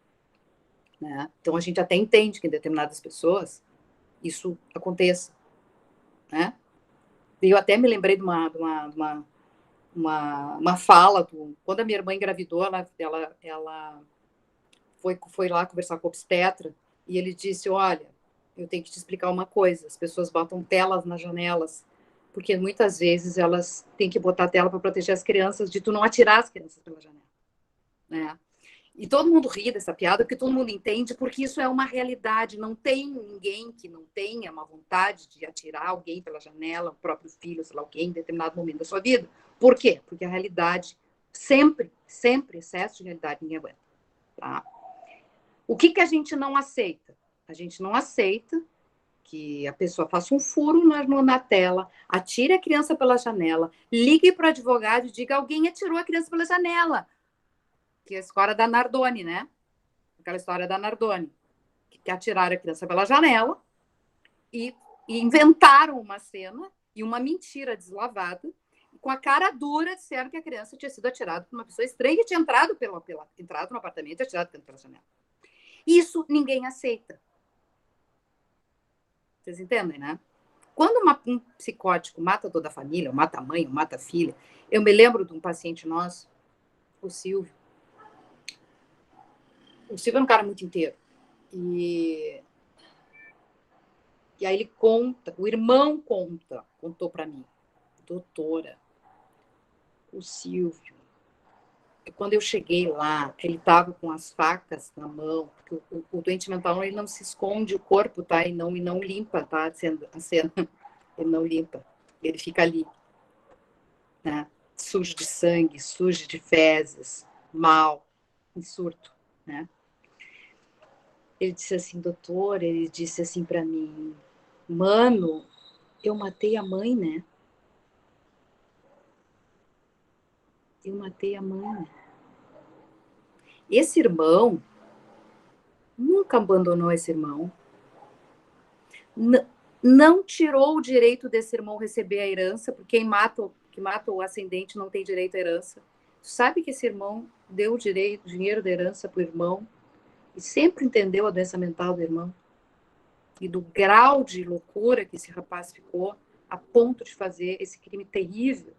Né? Então, a gente até entende que em determinadas pessoas isso aconteça. Né? E eu até me lembrei de uma fala, quando a minha irmã engravidou, ela foi lá conversar com o obstetra, e ele disse, olha, eu tenho que te explicar uma coisa, as pessoas botam telas nas janelas, porque muitas vezes elas têm que botar tela para proteger as crianças, de tu não atirar as crianças pela janela. Né? E todo mundo ri dessa piada, porque todo mundo entende, porque isso é uma realidade. Não tem ninguém que não tenha uma vontade de atirar alguém pela janela, o próprio filho, sei lá, alguém, em determinado momento da sua vida. Por quê? Porque a realidade, sempre, excesso de realidade, ninguém aguenta. Tá? O que a gente não aceita? A gente não aceita que a pessoa faça um furo na tela, atire a criança pela janela, ligue para o advogado e diga alguém atirou a criança pela janela. Que é a história da Nardoni, né? Aquela história da Nardoni, que atiraram a criança pela janela e inventaram uma cena e uma mentira deslavada, com a cara dura, disseram que a criança tinha sido atirada por uma pessoa estranha e tinha entrado no apartamento e atirado pela janela. Isso ninguém aceita. Vocês entendem, né? Quando um psicótico mata toda a família, ou mata a mãe, ou mata a filha, eu me lembro de um paciente nosso, o Silvio. O Silvio é um cara muito inteiro. E aí ele conta, o irmão contou para mim, doutora, o Silvio, quando eu cheguei lá, ele estava com as facas na mão, porque o doente mental ele não se esconde o corpo, tá? E não limpa, tá? A cena, ele não limpa, ele fica ali, né? Sujo de sangue, sujo de fezes, mal, em surto, né? Ele disse assim, doutor, ele disse assim para mim, mano, eu matei a mãe, né? Eu matei a mãe. Esse irmão nunca abandonou esse irmão. Não tirou o direito desse irmão receber a herança, porque quem mata o ascendente não tem direito à herança. Sabe que esse irmão deu o dinheiro da herança para o irmão e sempre entendeu a doença mental do irmão e do grau de loucura que esse rapaz ficou a ponto de fazer esse crime terrível,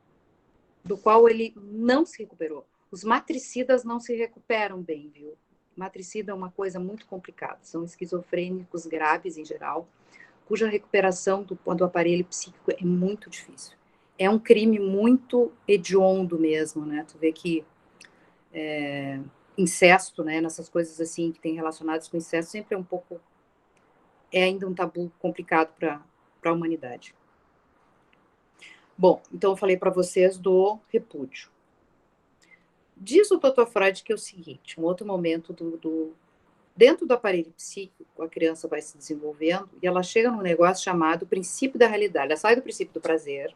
do qual ele não se recuperou. Os matricidas não se recuperam bem, viu? Matricida é uma coisa muito complicada. São esquizofrênicos graves, em geral, cuja recuperação do aparelho psíquico é muito difícil. É um crime muito hediondo mesmo, né? Tu vê que incesto, né? Nessas coisas assim que tem relacionadas com incesto, sempre é um pouco... É ainda um tabu complicado para a humanidade. Bom, então eu falei para vocês do repúdio. Diz o Dr. Freud que é o seguinte, um outro momento dentro do aparelho psíquico, a criança vai se desenvolvendo e ela chega num negócio chamado princípio da realidade. Ela sai do princípio do prazer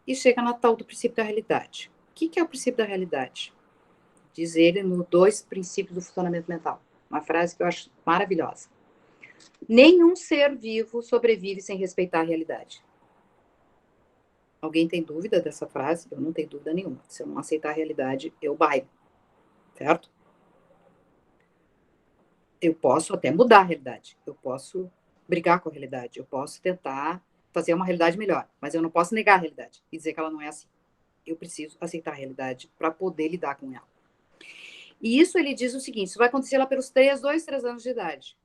e chega na tal do princípio da realidade. O que é o princípio da realidade? Diz ele no 2 princípios do funcionamento mental. Uma frase que eu acho maravilhosa. Nenhum ser vivo sobrevive sem respeitar a realidade. Alguém tem dúvida dessa frase? Eu não tenho dúvida nenhuma. Se eu não aceitar a realidade, eu baio. Certo? Eu posso até mudar a realidade. Eu posso brigar com a realidade. Eu posso tentar fazer uma realidade melhor. Mas eu não posso negar a realidade e dizer que ela não é assim. Eu preciso aceitar a realidade para poder lidar com ela. E isso ele diz o seguinte, isso vai acontecer lá pelos 2, 3 anos de idade.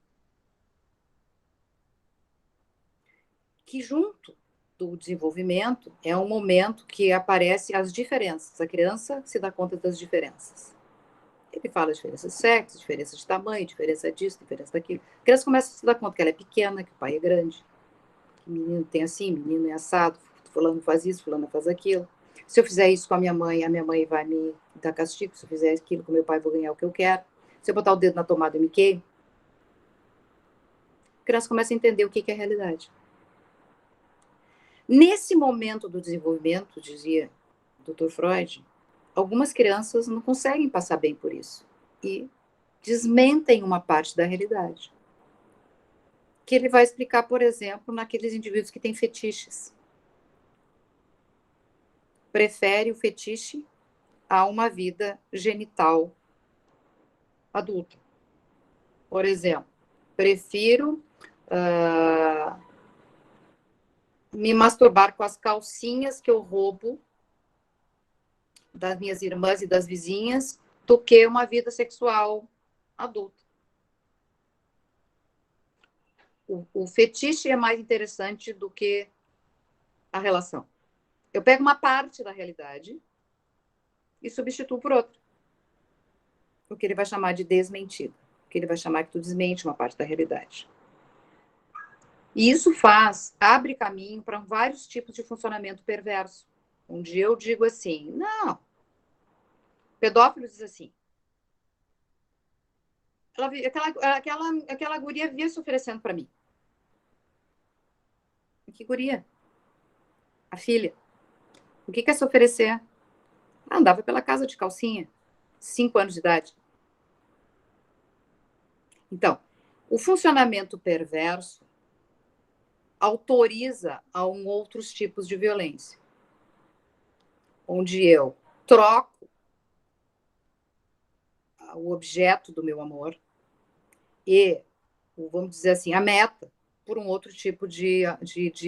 Que junto do desenvolvimento é um momento que aparecem as diferenças. A criança se dá conta das diferenças. Ele fala diferença de sexo, diferença de tamanho, diferença disso, diferença daquilo. A criança começa a se dar conta que ela é pequena, que o pai é grande, que o menino tem assim, menino é assado, fulano faz isso, fulano faz aquilo. Se eu fizer isso com a minha mãe vai me dar castigo. Se eu fizer aquilo com meu pai, vou ganhar o que eu quero. Se eu botar o dedo na tomada, eu me queimo. A criança começa a entender o que é a realidade. Nesse momento do desenvolvimento, dizia o Dr. Freud, algumas crianças não conseguem passar bem por isso e desmentem uma parte da realidade. que ele vai explicar, por exemplo, naqueles indivíduos que têm fetiches. Prefere o fetiche a uma vida genital adulta. Por exemplo, prefiro me masturbar com as calcinhas que eu roubo das minhas irmãs e das vizinhas do que uma vida sexual adulta. O fetiche é mais interessante do que a relação. Eu pego uma parte da realidade e substituo por outra. O que ele vai chamar de desmentida. O que ele vai chamar que tu desmente uma parte da realidade. E isso abre caminho para vários tipos de funcionamento perverso. Onde eu digo assim, não. Pedófilo diz assim. Aquela guria vinha se oferecendo para mim. Que guria? A filha. O que quer se oferecer? Andava pela casa de calcinha. 5 anos de idade. Então, o funcionamento perverso autoriza a outros tipos de violência. Onde eu troco o objeto do meu amor e, vamos dizer assim, a meta por um outro tipo de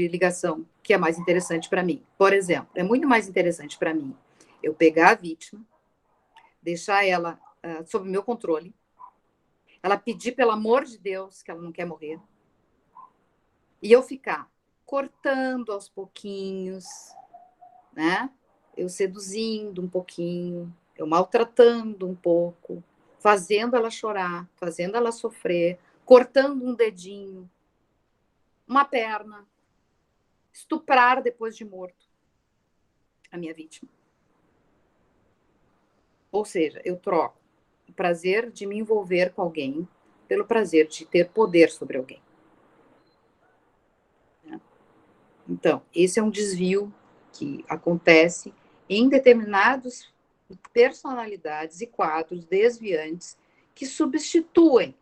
ligação que é mais interessante para mim. Por exemplo, é muito mais interessante para mim eu pegar a vítima, deixar ela sob meu controle, ela pedir pelo amor de Deus que ela não quer morrer, e eu ficar cortando aos pouquinhos, né? Eu seduzindo um pouquinho, eu maltratando um pouco, fazendo ela chorar, fazendo ela sofrer, cortando um dedinho, uma perna, estuprar depois de morto a minha vítima. Ou seja, eu troco o prazer de me envolver com alguém pelo prazer de ter poder sobre alguém. Então, esse é um desvio que acontece em determinadas personalidades e quadros desviantes que substituem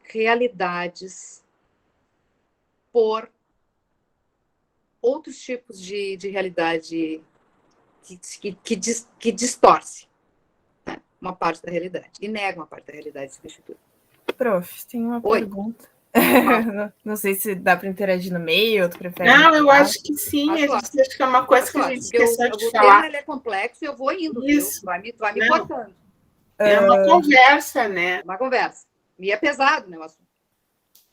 realidades por outros tipos de realidade que distorce, né, uma parte da realidade e nega uma parte da realidade substitui. Prof, tem uma pergunta. Não sei se dá para interagir no meio, ou tu prefere... Não, eu acho que sim. Acho que é uma coisa que a gente esqueceu de falar. O tema é complexo e eu vou indo, isso. Vai me cortando. É uma conversa, né? Uma conversa. E é pesado, né, o assunto.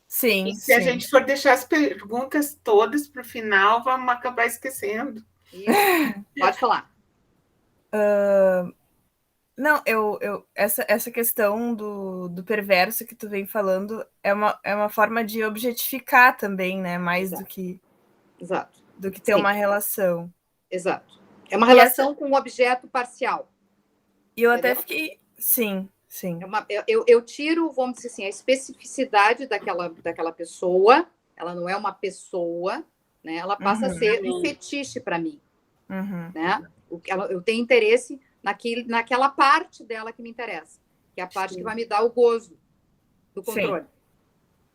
Sim, e se a gente for deixar as perguntas todas para o final, vamos acabar esquecendo. Isso. Pode falar. Não, essa questão do perverso que tu vem falando é uma forma de objetificar também, né? Mais do que ter uma relação. Exato. É uma relação com um objeto parcial. E eu até fiquei... Sim. Eu tiro, vamos dizer assim, a especificidade daquela pessoa. Ela não é uma pessoa, né? Ela passa a ser um fetiche para mim. Né? Eu tenho interesse naquela parte dela que me interessa, que é a parte que vai me dar o gozo do controle.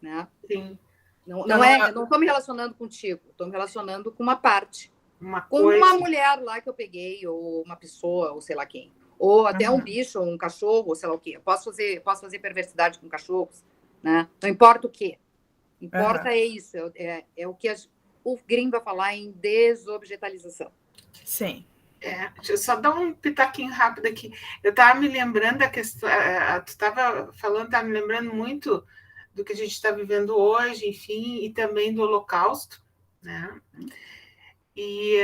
Né? Sim. Não estou me relacionando contigo, estou me relacionando com uma parte. Uma mulher lá que eu peguei, ou uma pessoa, ou sei lá quem. Ou até um bicho, ou um cachorro, ou sei lá o quê. Eu posso fazer perversidade com cachorros, né? Não importa o quê. Importa é isso, é o que o Grimm vai falar em desobjetalização. Sim. Deixa eu só dar um pitaquinho rápido aqui. Eu estava me lembrando da questão, tu estava falando, estava me lembrando muito do que a gente está vivendo hoje, enfim, e também do Holocausto, né? E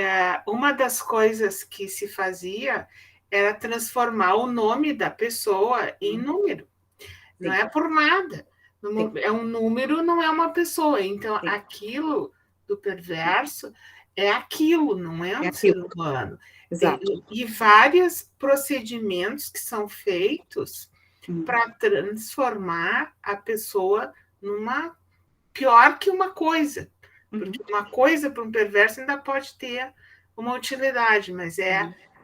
uma das coisas que se fazia era transformar o nome da pessoa em número. Sim. Não é por nada. Sim. É um número, não é uma pessoa. Então, sim, aquilo do perverso é aquilo, não é um ser humano. Exato. E vários procedimentos que são feitos para transformar a pessoa numa pior que uma coisa. Porque uma coisa para um perverso ainda pode ter uma utilidade, mas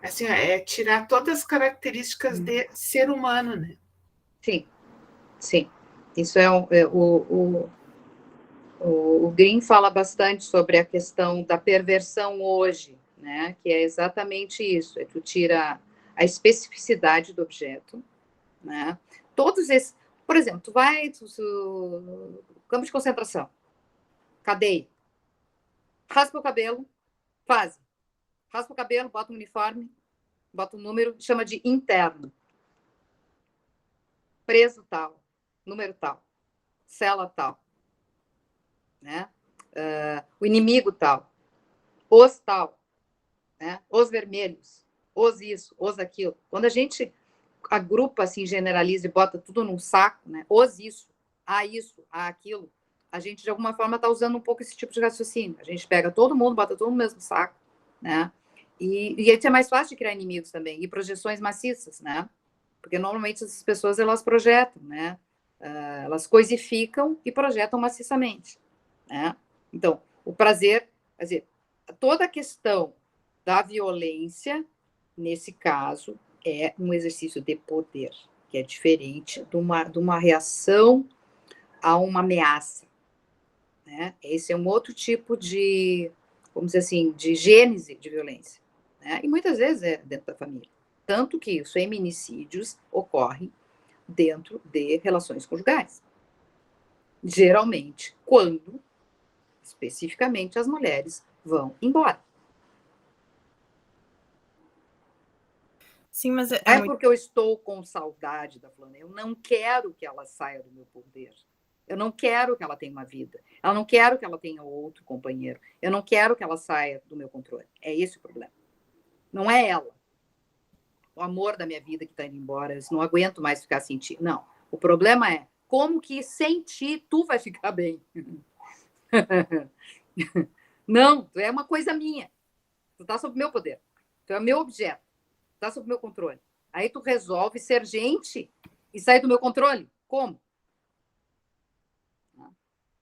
assim, é tirar todas as características de ser humano, né? Sim, sim. Isso é O Green fala bastante sobre a questão da perversão hoje, né? Que é exatamente isso, tu tira a especificidade do objeto, né? Todos esses, por exemplo, tu vai campo de concentração, cadeia, raspa o cabelo, raspa o cabelo, bota um uniforme, bota um número, chama de interno, preso tal, número tal, cela tal, né? O inimigo tal, os tal, né? Os vermelhos, os isso, os aquilo. Quando a gente agrupa, assim, generaliza e bota tudo num saco, né? Os isso, a aquilo, a gente, de alguma forma, está usando um pouco esse tipo de raciocínio. A gente pega todo mundo, bota todo no mesmo saco, né? E é mais fácil de criar inimigos também, e projeções maciças, né? Porque, normalmente, essas pessoas, elas projetam, né? Elas coisificam e projetam maciçamente, né? Então, o prazer, quer dizer, toda a questão da violência, nesse caso, é um exercício de poder, que é diferente de uma reação a uma ameaça, né? Esse é um outro tipo de, vamos dizer assim, de gênese de violência, né? E muitas vezes é dentro da família. Tanto que os feminicídios ocorrem dentro de relações conjugais. Geralmente, quando, especificamente, as mulheres vão embora. Sim, mas não é porque eu estou com saudade da fulana. Eu não quero que ela saia do meu poder. Eu não quero que ela tenha uma vida. Eu não quero que ela tenha outro companheiro. Eu não quero que ela saia do meu controle. É esse o problema. Não é ela. O amor da minha vida que está indo embora. Eu não aguento mais ficar sem ti. Não. O problema é como que sem ti tu vai ficar bem. Não, tu é uma coisa minha. Tu tá sob meu poder. Tu é meu objeto. Tu tá sob meu controle. Aí tu resolve ser gente e sair do meu controle. Como?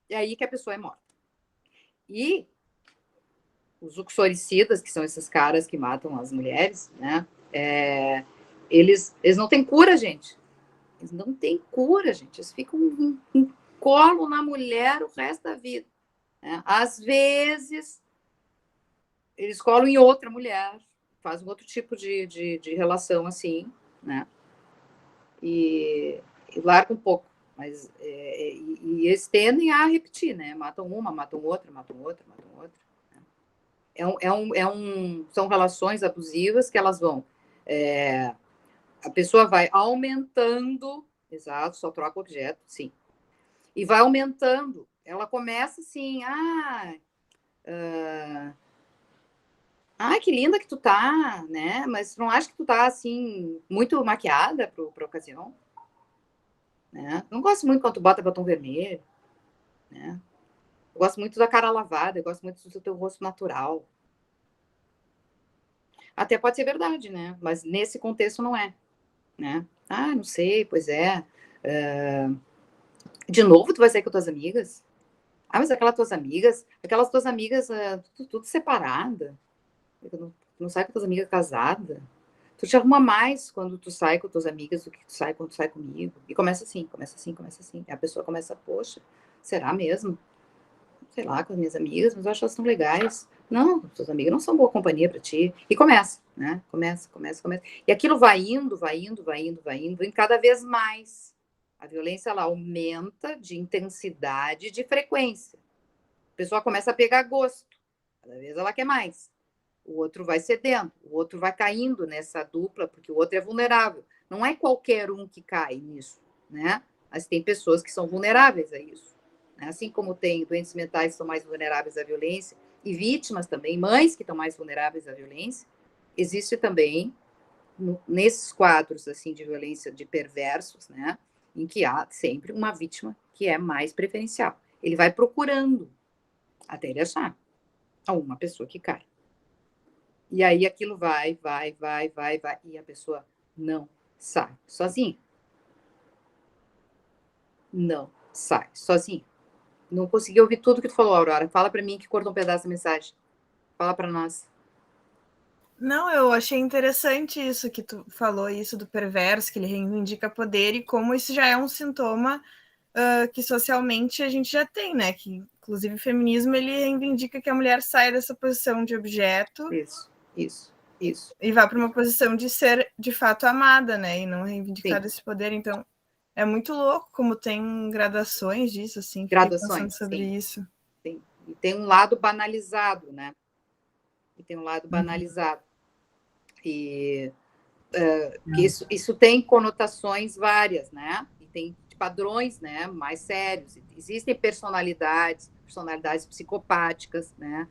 É aí que a pessoa é morta. E os uxoricidas, que são esses caras que matam as mulheres, né? Eles não têm cura, gente. Eles não têm cura, gente. Eles ficam em colo na mulher o resto da vida. Né? Às vezes, eles colam em outra mulher, fazem um outro tipo de relação assim, né? E largam um pouco. Mas, e eles tendem a repetir, né? Matam uma, matam outra, matam outra, matam outra. São relações abusivas que elas vão... a pessoa vai aumentando... Exato, só troca o objeto, sim. E vai aumentando. Ela começa assim... que linda que tu tá, né? Mas tu não acha que tu tá, assim, muito maquiada pra ocasião? Né? Não gosto muito quando tu bota batom vermelho, né? Eu gosto muito da cara lavada, eu gosto muito do teu rosto natural. Até pode ser verdade, né? Mas nesse contexto não é, né? Não sei, pois é. De novo, tu vai sair com tuas amigas? Mas aquelas tuas amigas, tudo separada. Tu não sai com tuas amigas casadas. Tu te arruma mais quando tu sai com tuas amigas do que tu sai quando tu sai comigo. E começa assim. E a pessoa começa, poxa, será mesmo? Sei lá, com as minhas amigas, mas eu acho elas tão legais. Não, suas amigas não são boa companhia para ti. E começa, né? Começa. E aquilo vai indo cada vez mais. A violência, ela aumenta de intensidade, de frequência. A pessoa começa a pegar gosto. Cada vez ela quer mais. O outro vai cedendo, o outro vai caindo nessa dupla, porque o outro é vulnerável. Não é qualquer um que cai nisso, né? Mas tem pessoas que são vulneráveis a isso. Assim como tem doentes mentais que são mais vulneráveis à violência, e vítimas também, mães que estão mais vulneráveis à violência, existe também, nesses quadros assim, de violência de perversos, né, em que há sempre uma vítima que é mais preferencial. Ele vai procurando até ele achar uma pessoa que cai. E aí aquilo vai, e a pessoa não sai sozinha. Não sai sozinha. Não consegui ouvir tudo que tu falou, Aurora. Fala para mim que cortou um pedaço da mensagem. Fala para nós. Não, eu achei interessante isso que tu falou, isso do perverso, que ele reivindica poder, e como isso já é um sintoma que socialmente a gente já tem, né? Que, inclusive, o feminismo, ele reivindica que a mulher saia dessa posição de objeto. Isso. E vá para uma posição de ser, de fato, amada, né? E não reivindicar esse poder. Então, é muito louco como tem gradações disso, assim. Graduações, sobre isso. Sim. E tem um lado banalizado, né? E isso tem conotações várias, né? E tem padrões, né, mais sérios. Existem personalidades psicopáticas, né?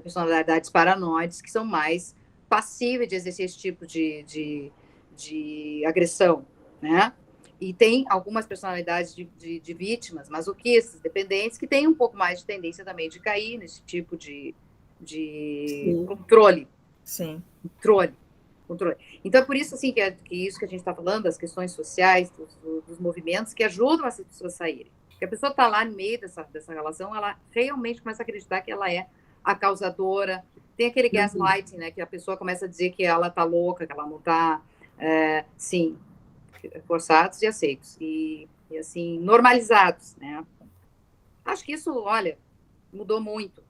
Personalidades paranoides que são mais passíveis de exercer esse tipo de agressão, né? E tem algumas personalidades de vítimas, masoquistas, dependentes, que têm um pouco mais de tendência também de cair nesse tipo de controle. Sim. Controle. Então, é por isso, assim, que isso que a gente está falando, das questões sociais, dos movimentos que ajudam essas pessoas a saírem. Porque a pessoa está lá no meio dessa relação, ela realmente começa a acreditar que ela é a causadora. Tem aquele gaslighting, né, que a pessoa começa a dizer que ela está louca, que ela não está, sim, forçados e aceitos. E, assim, normalizados, né. Acho que isso, olha, mudou muito.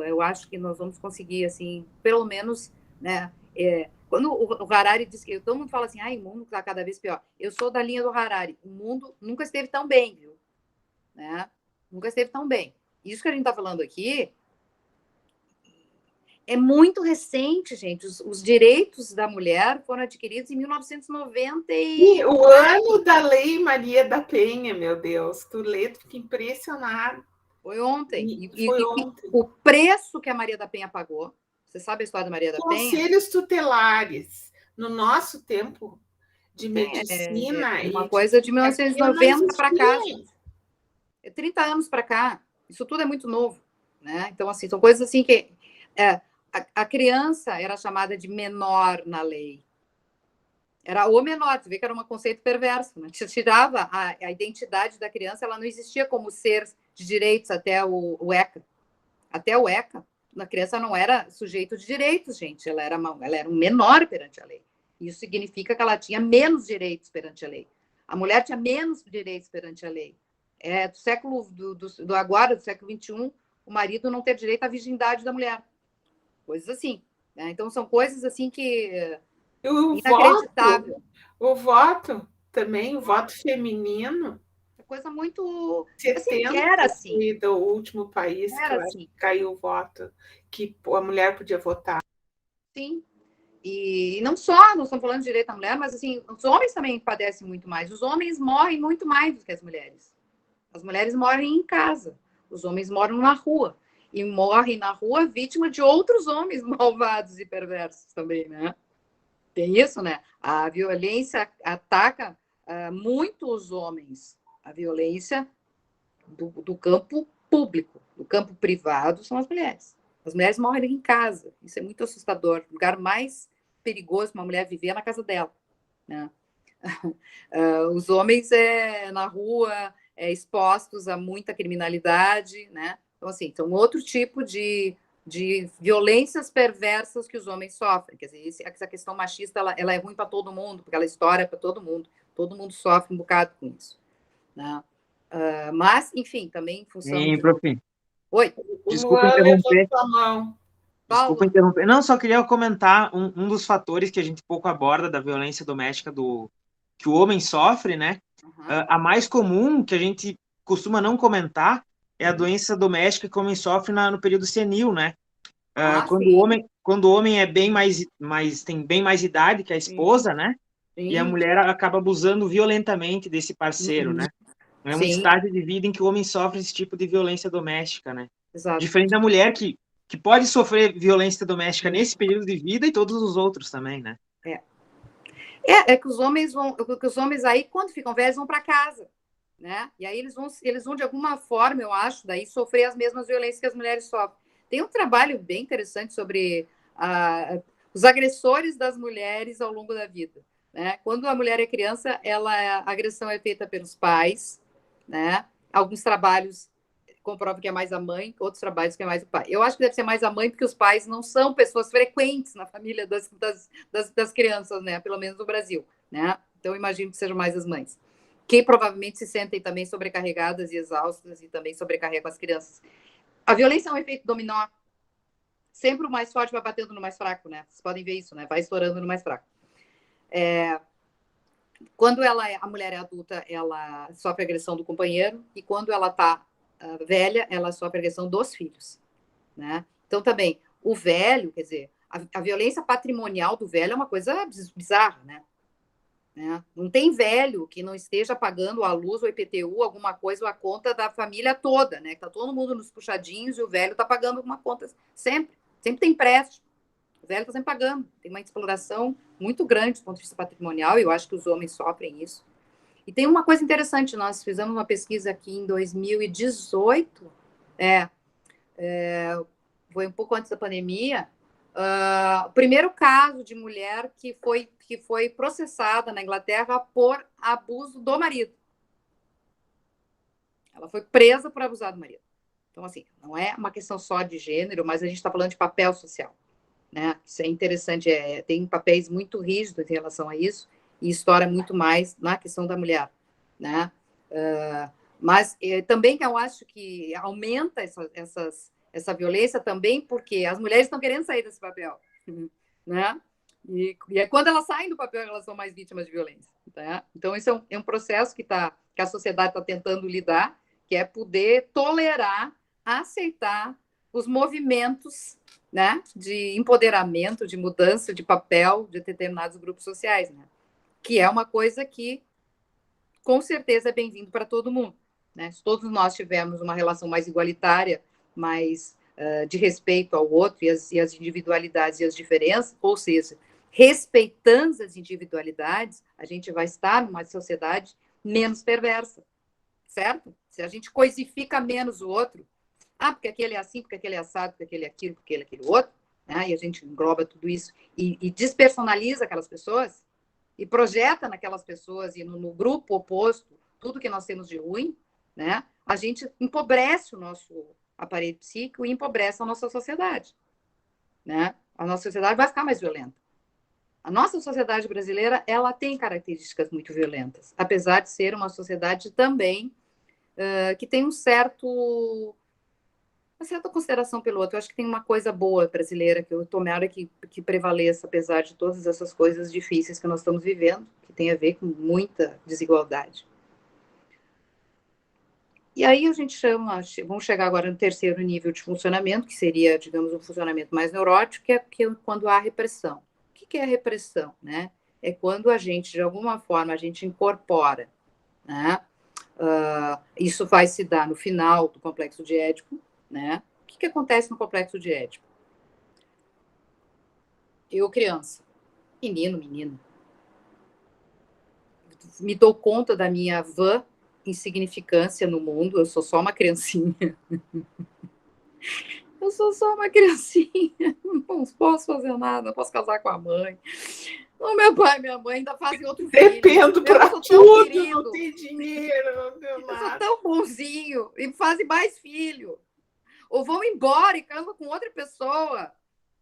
Eu acho que nós vamos conseguir, assim, pelo menos, né, quando o Harari diz que todo mundo fala assim, o mundo está cada vez pior. Eu sou da linha do Harari. O mundo nunca esteve tão bem, viu? Né? Nunca esteve tão bem. Isso que a gente está falando aqui é muito recente, gente. Os direitos da mulher foram adquiridos em 1990 e o ano da Lei Maria da Penha, meu Deus. Tu lê, tu fica impressionado. Foi ontem. Foi ontem. O preço que a Maria da Penha pagou. Você sabe a história da Maria da Penha? Conselhos tutelares. No nosso tempo de medicina... uma coisa de 1990 para cá. Gente. 30 anos para cá. Isso tudo é muito novo. Né? Então, assim, são coisas assim que... a criança era chamada de menor na lei. Era o menor. Tu vê que era um conceito perverso. Né? Tirava a identidade da criança, ela não existia como ser de direitos até o ECA. Até o ECA. A criança não era sujeito de direitos, gente. Ela era um menor perante a lei. Isso significa que ela tinha menos direitos perante a lei. A mulher tinha menos direitos perante a lei. Do século do século XXI, o marido não ter direito à virgindade da mulher. Coisas assim. Né? Então, são coisas assim que... inacreditável. O voto também, o voto feminino... coisa muito... 70 assim, era assim. Do último país era que assim. Caiu o voto, que a mulher podia votar. Sim. E não estamos falando de direito da mulher, mas assim, os homens também padecem muito mais. Os homens morrem muito mais do que as mulheres. As mulheres morrem em casa. Os homens moram na rua. E morrem na rua vítima de outros homens malvados e perversos também, né? Tem isso, né? A violência ataca muito os homens. A violência do campo público, do campo privado, são as mulheres. As mulheres morrem em casa. Isso é muito assustador. O lugar mais perigoso para uma mulher viver é na casa dela. Né? Os homens na rua, expostos a muita criminalidade. Né? Então, assim, são outro tipo de violências perversas que os homens sofrem. Quer dizer, essa questão machista ela é ruim para todo mundo, porque ela estoura para todo mundo. Todo mundo sofre um bocado com isso. Né? Mas, enfim, também em função... Prof. Oi. Desculpa interromper. Desculpa interromper. Não, só queria comentar um dos fatores que a gente pouco aborda da violência doméstica que o homem sofre, né? A mais comum, que a gente costuma não comentar, é a doença doméstica que o homem sofre no período senil, né? Quando o homem é tem bem mais idade que a esposa, né? Sim. E a mulher acaba abusando violentamente desse parceiro, né? É um estágio de vida em que o homem sofre esse tipo de violência doméstica, né? Exato. Diferente da mulher que pode sofrer violência doméstica nesse período de vida e todos os outros também, né? É que os homens aí, quando ficam velhos, vão para casa, né? E aí eles vão de alguma forma, eu acho, daí sofrer as mesmas violências que as mulheres sofrem. Tem um trabalho bem interessante sobre os agressores das mulheres ao longo da vida. Né? Quando a mulher é criança, a agressão é feita pelos pais, né? Alguns trabalhos comprovam que é mais a mãe, outros trabalhos que é mais o pai. Eu acho que deve ser mais a mãe, porque os pais não são pessoas frequentes na família das crianças, né? Pelo menos no Brasil. Né? Então, eu imagino que sejam mais as mães. que provavelmente se sentem também sobrecarregadas e exaustas e também sobrecarregam as crianças. A violência é um efeito dominó. Sempre o mais forte vai batendo no mais fraco, né? Vocês podem ver isso, né? Vai estourando no mais fraco. Quando a mulher é adulta, ela sofre agressão do companheiro, e quando ela está velha, ela sofre agressão dos filhos, né? Então, também, o velho, quer dizer, a violência patrimonial do velho é uma coisa bizarra, né? Não tem velho que não esteja pagando a luz, o IPTU, alguma coisa, ou a conta da família toda, né? Está todo mundo nos puxadinhos e o velho está pagando alguma conta sempre. Sempre tem empréstimo. O velho está sempre pagando. Tem uma exploração muito grande do ponto de vista patrimonial, e eu acho que os homens sofrem isso. E tem uma coisa interessante, nós fizemos uma pesquisa aqui em 2018, foi um pouco antes da pandemia, o primeiro caso de mulher que foi processada na Inglaterra por abuso do marido. Ela foi presa por abusar do marido. Então, assim, não é uma questão só de gênero, mas a gente está falando de papel social, né? Isso é interessante, tem papéis muito rígidos em relação a isso, e estoura muito mais na questão da mulher, né? Mas também que eu acho que aumenta essa violência também porque as mulheres estão querendo sair desse papel, né? E é quando elas saem do papel, elas são mais vítimas de violência, tá? Então, isso é um processo que a sociedade está tentando lidar, que é poder tolerar, aceitar os movimentos, né, de empoderamento, de mudança de papel de determinados grupos sociais, né? Que é uma coisa que, com certeza, é bem-vindo para todo mundo, né? Se todos nós tivermos uma relação mais igualitária, mais de respeito ao outro e as individualidades e as diferenças, ou seja, respeitando as individualidades, a gente vai estar numa sociedade menos perversa, certo? Se a gente coisifica menos o outro, porque aquele é assim, porque aquele é assado, porque aquele é aquilo, porque aquele é aquele outro, né? E a gente engloba tudo isso e despersonaliza aquelas pessoas e projeta naquelas pessoas e no grupo oposto tudo que nós temos de ruim, né? A gente empobrece o nosso aparelho psíquico e empobrece a nossa sociedade, né? A nossa sociedade vai ficar mais violenta. A nossa sociedade brasileira, ela tem características muito violentas, apesar de ser uma sociedade também que tem uma certa consideração pelo outro. Eu acho que tem uma coisa boa brasileira que eu tomara que prevaleça, apesar de todas essas coisas difíceis que nós estamos vivendo, que tem a ver com muita desigualdade. E aí a gente vamos chegar agora no terceiro nível de funcionamento, que seria, digamos, um funcionamento mais neurótico, que é quando há repressão. O que é a repressão, né? É quando a gente, de alguma forma, a gente incorpora, né? Isso vai se dar no final do complexo de Édipo, né? O que acontece no complexo de Édipo? Eu, criança, menino, me dou conta da minha vã insignificância no mundo, eu sou só uma criancinha. Eu sou só uma criancinha, não posso fazer nada, não posso casar com a mãe. O meu pai e minha mãe ainda fazem outro filho. Dependo para tudo, não tem dinheiro, não tem nada. Eu sou tão bonzinho e fazem mais filho. Ou vão embora e casam com outra pessoa.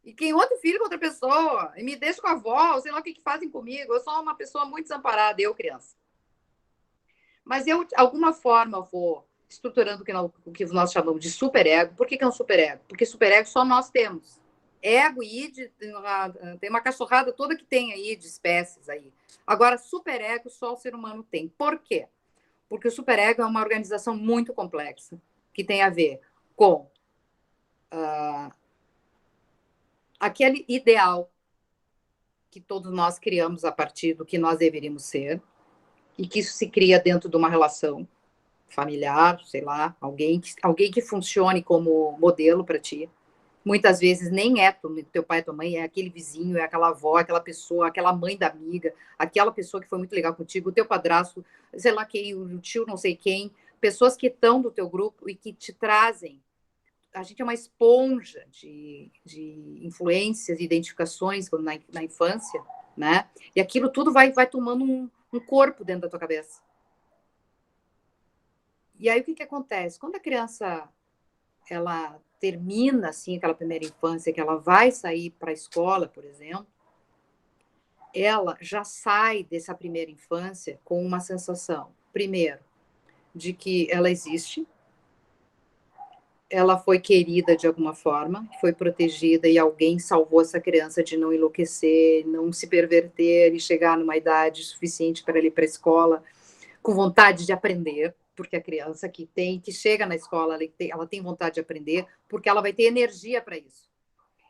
E tem outro filho com outra pessoa. E me deixam com a avó, sei lá o que fazem comigo. Eu sou uma pessoa muito desamparada, eu, criança. Mas eu, de alguma forma, vou estruturando o que nós chamamos de superego. Por que é um superego? Porque superego só nós temos. Ego e id, tem uma cachorrada toda que tem aí de espécies aí. Agora, superego só o ser humano tem. Por quê? Porque o superego é uma organização muito complexa, que tem a ver com aquele ideal que todos nós criamos a partir do que nós deveríamos ser, e que isso se cria dentro de uma relação familiar, sei lá, alguém que funcione como modelo para ti. Muitas vezes nem é teu pai e tua mãe, é aquele vizinho, é aquela avó, aquela pessoa, aquela mãe da amiga, aquela pessoa que foi muito legal contigo, o teu padrasto, sei lá quem, o tio não sei quem, pessoas que estão do teu grupo e que te trazem. A gente é uma esponja de influências e identificações na infância, né? E aquilo tudo vai tomando um corpo dentro da tua cabeça. E aí o que acontece? Quando a criança ela termina assim aquela primeira infância, que ela vai sair para a escola, por exemplo, ela já sai dessa primeira infância com uma sensação primeiro, de que ela existe, ela foi querida de alguma forma, foi protegida e alguém salvou essa criança de não enlouquecer, não se perverter e chegar numa idade suficiente para ela ir para a escola com vontade de aprender, porque a criança que chega na escola, ela tem vontade de aprender, porque ela vai ter energia para isso.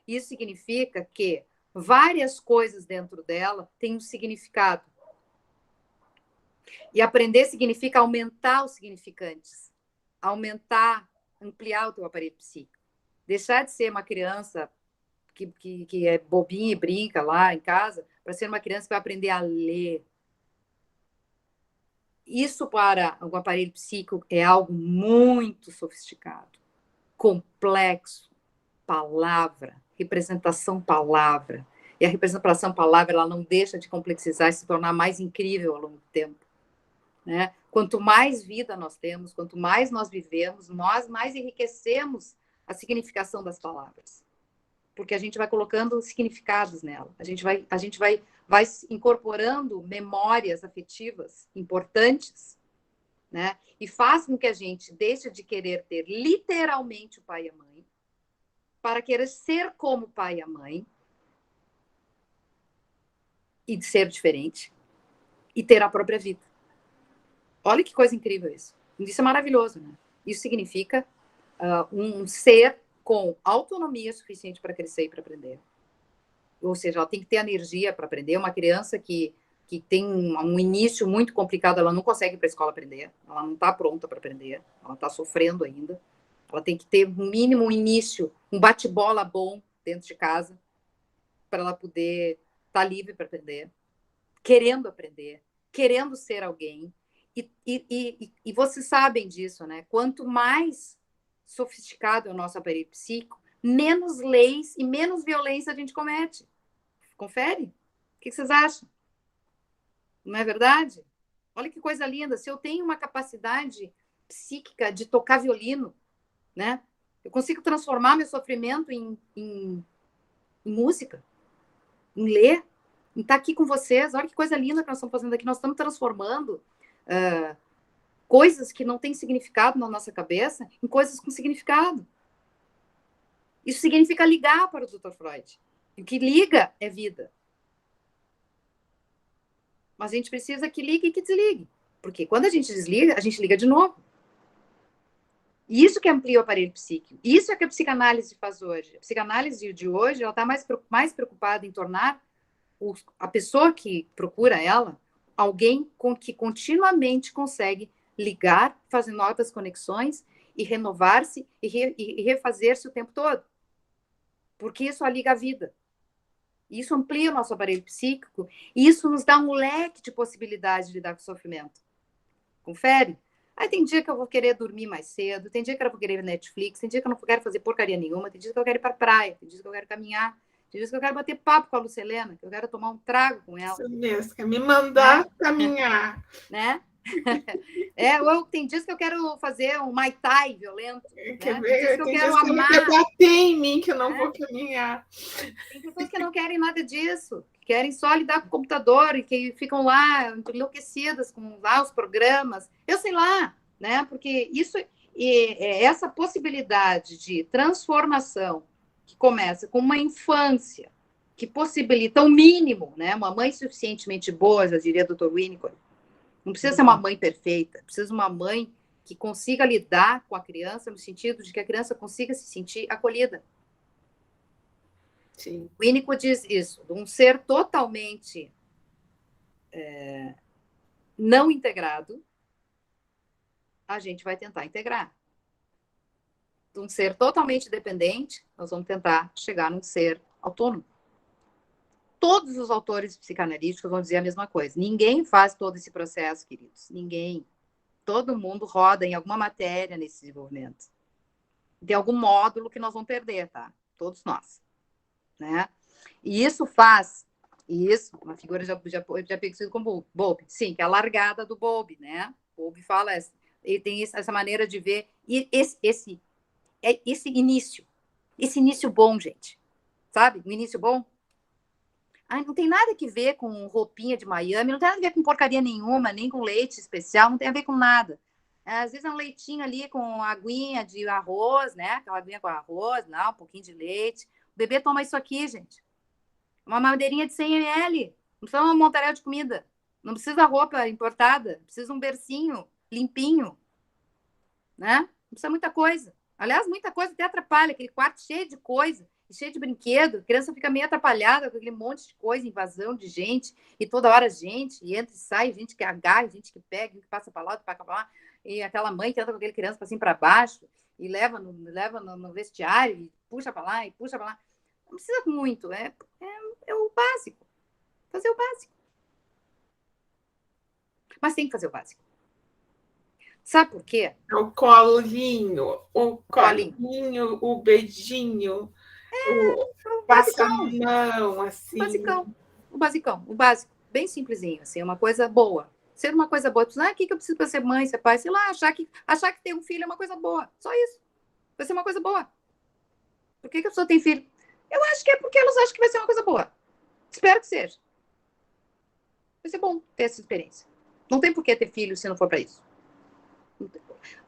Isso significa que várias coisas dentro dela têm um significado. E aprender significa aumentar os significantes, ampliar o teu aparelho psíquico. Deixar de ser uma criança que é bobinha e brinca lá em casa, para ser uma criança que vai aprender a ler. Isso para o aparelho psíquico é algo muito sofisticado, complexo, palavra, representação palavra. E a representação palavra, ela não deixa de complexizar e se tornar mais incrível ao longo do tempo. Né? Quanto mais vida nós temos, quanto mais nós vivemos, nós mais enriquecemos a significação das palavras. Porque a gente vai colocando significados nela. A gente vai incorporando memórias afetivas importantes, né? E faz com que a gente deixe de querer ter literalmente o pai e a mãe para querer ser como o pai e a mãe e de ser diferente e ter a própria vida. Olha que coisa incrível isso. Isso é maravilhoso, né? Isso significa um ser com autonomia suficiente para crescer e para aprender. Ou seja, ela tem que ter energia para aprender. Uma criança que tem um início muito complicado, ela não consegue ir para a escola aprender. Ela não está pronta para aprender. Ela está sofrendo ainda. Ela tem que ter, no mínimo, um início, um bate-bola bom dentro de casa para ela poder estar livre para aprender, querendo ser alguém. E vocês sabem disso, né? Quanto mais sofisticado é o nosso aparelho psíquico, menos leis e menos violência a gente comete. Confere? O que vocês acham? Não é verdade? Olha que coisa linda. Se eu tenho uma capacidade psíquica de tocar violino, né? Eu consigo transformar meu sofrimento em música, em ler, em estar aqui com vocês. Olha que coisa linda que nós estamos fazendo aqui. Nós estamos transformando coisas que não têm significado na nossa cabeça em coisas com significado. Isso significa ligar para o Dr. Freud. O que liga é vida. Mas a gente precisa que ligue e que desligue. Porque quando a gente desliga, a gente liga de novo. E isso que amplia o aparelho psíquico. Isso é que a psicanálise faz hoje. A psicanálise de hoje, ela está mais preocupada em tornar a pessoa que procura ela alguém com que continuamente consegue ligar, fazer novas conexões e renovar-se e refazer-se o tempo todo. Porque isso liga a vida. Isso amplia o nosso aparelho psíquico e isso nos dá um leque de possibilidades de lidar com o sofrimento. Confere? Aí tem dia que eu vou querer dormir mais cedo, tem dia que eu vou querer ver Netflix, tem dia que eu não quero fazer porcaria nenhuma, tem dia que eu quero ir para a praia, tem dia que eu quero caminhar, tem dia que eu quero bater papo com a Lucelena, que eu quero tomar um trago com ela. Isso mesmo, quer me mandar caminhar. Né? Ou tem dias que eu quero fazer um Muay Thai violento. Quer ver? Tem dias que eu quero bater em mim, que eu não vou caminhar. Tem pessoas que não querem nada disso, que querem só lidar com o computador e que ficam lá enlouquecidas com lá os programas. Eu sei lá, né? Porque isso essa possibilidade de transformação que começa com uma infância que possibilita o mínimo, né? Uma mãe suficientemente boa, já diria o Dr. Winnicott. Não precisa ser uma mãe perfeita, precisa de uma mãe que consiga lidar com a criança no sentido de que a criança consiga se sentir acolhida. Sim. O Winnicott diz isso, de um ser totalmente não integrado, a gente vai tentar integrar. De um ser totalmente dependente, nós vamos tentar chegar num ser autônomo. Todos os autores psicanalíticos vão dizer a mesma coisa. Ninguém faz todo esse processo, queridos. Ninguém. Todo mundo roda em alguma matéria nesse desenvolvimento. Tem algum módulo que nós vamos perder, tá? Todos nós. Né? E isso faz... uma figura já conhecida como Bowlby. Sim, que é a largada do Bowlby, né? Bowlby fala... Ele tem essa maneira de ver... esse início. Esse início bom, gente. Sabe? Um início bom. Ai, não tem nada que ver com roupinha de Miami, não tem nada a ver com porcaria nenhuma, nem com leite especial, não tem a ver com nada. Às vezes é um leitinho ali com aguinha de arroz, né? Aquela aguinha com arroz, não, um pouquinho de leite. O bebê toma isso aqui, gente. Uma madeirinha de 100 ml. Não precisa uma montarela de comida. Não precisa roupa importada. Precisa um bercinho limpinho. Né? Não precisa muita coisa. Aliás, muita coisa até atrapalha. Aquele quarto cheio de coisa, cheio de brinquedo. A criança fica meio atrapalhada com aquele monte de coisa, invasão de gente. E toda hora gente. E entra e sai, gente que agarra, gente que pega, gente que passa para lá, outro passa para lá. E aquela mãe que anda com aquele criança para cima para baixo. E leva no vestiário. E puxa para lá, e puxa para lá. Não precisa muito. É o básico. Fazer o básico. Mas tem que fazer o básico. Sabe por quê? O colinho, o beijinho, o passamão, assim. O básico, bem simplesinho, assim, uma coisa boa. Ser uma coisa boa. O que eu preciso para ser mãe, ser pai? Sei lá, achar que ter um filho é uma coisa boa. Só isso. Vai ser uma coisa boa. Por que a pessoa tem filho? Eu acho que é porque elas acham que vai ser uma coisa boa. Espero que seja. Vai ser bom ter essa experiência. Não tem por que ter filho se não for para isso.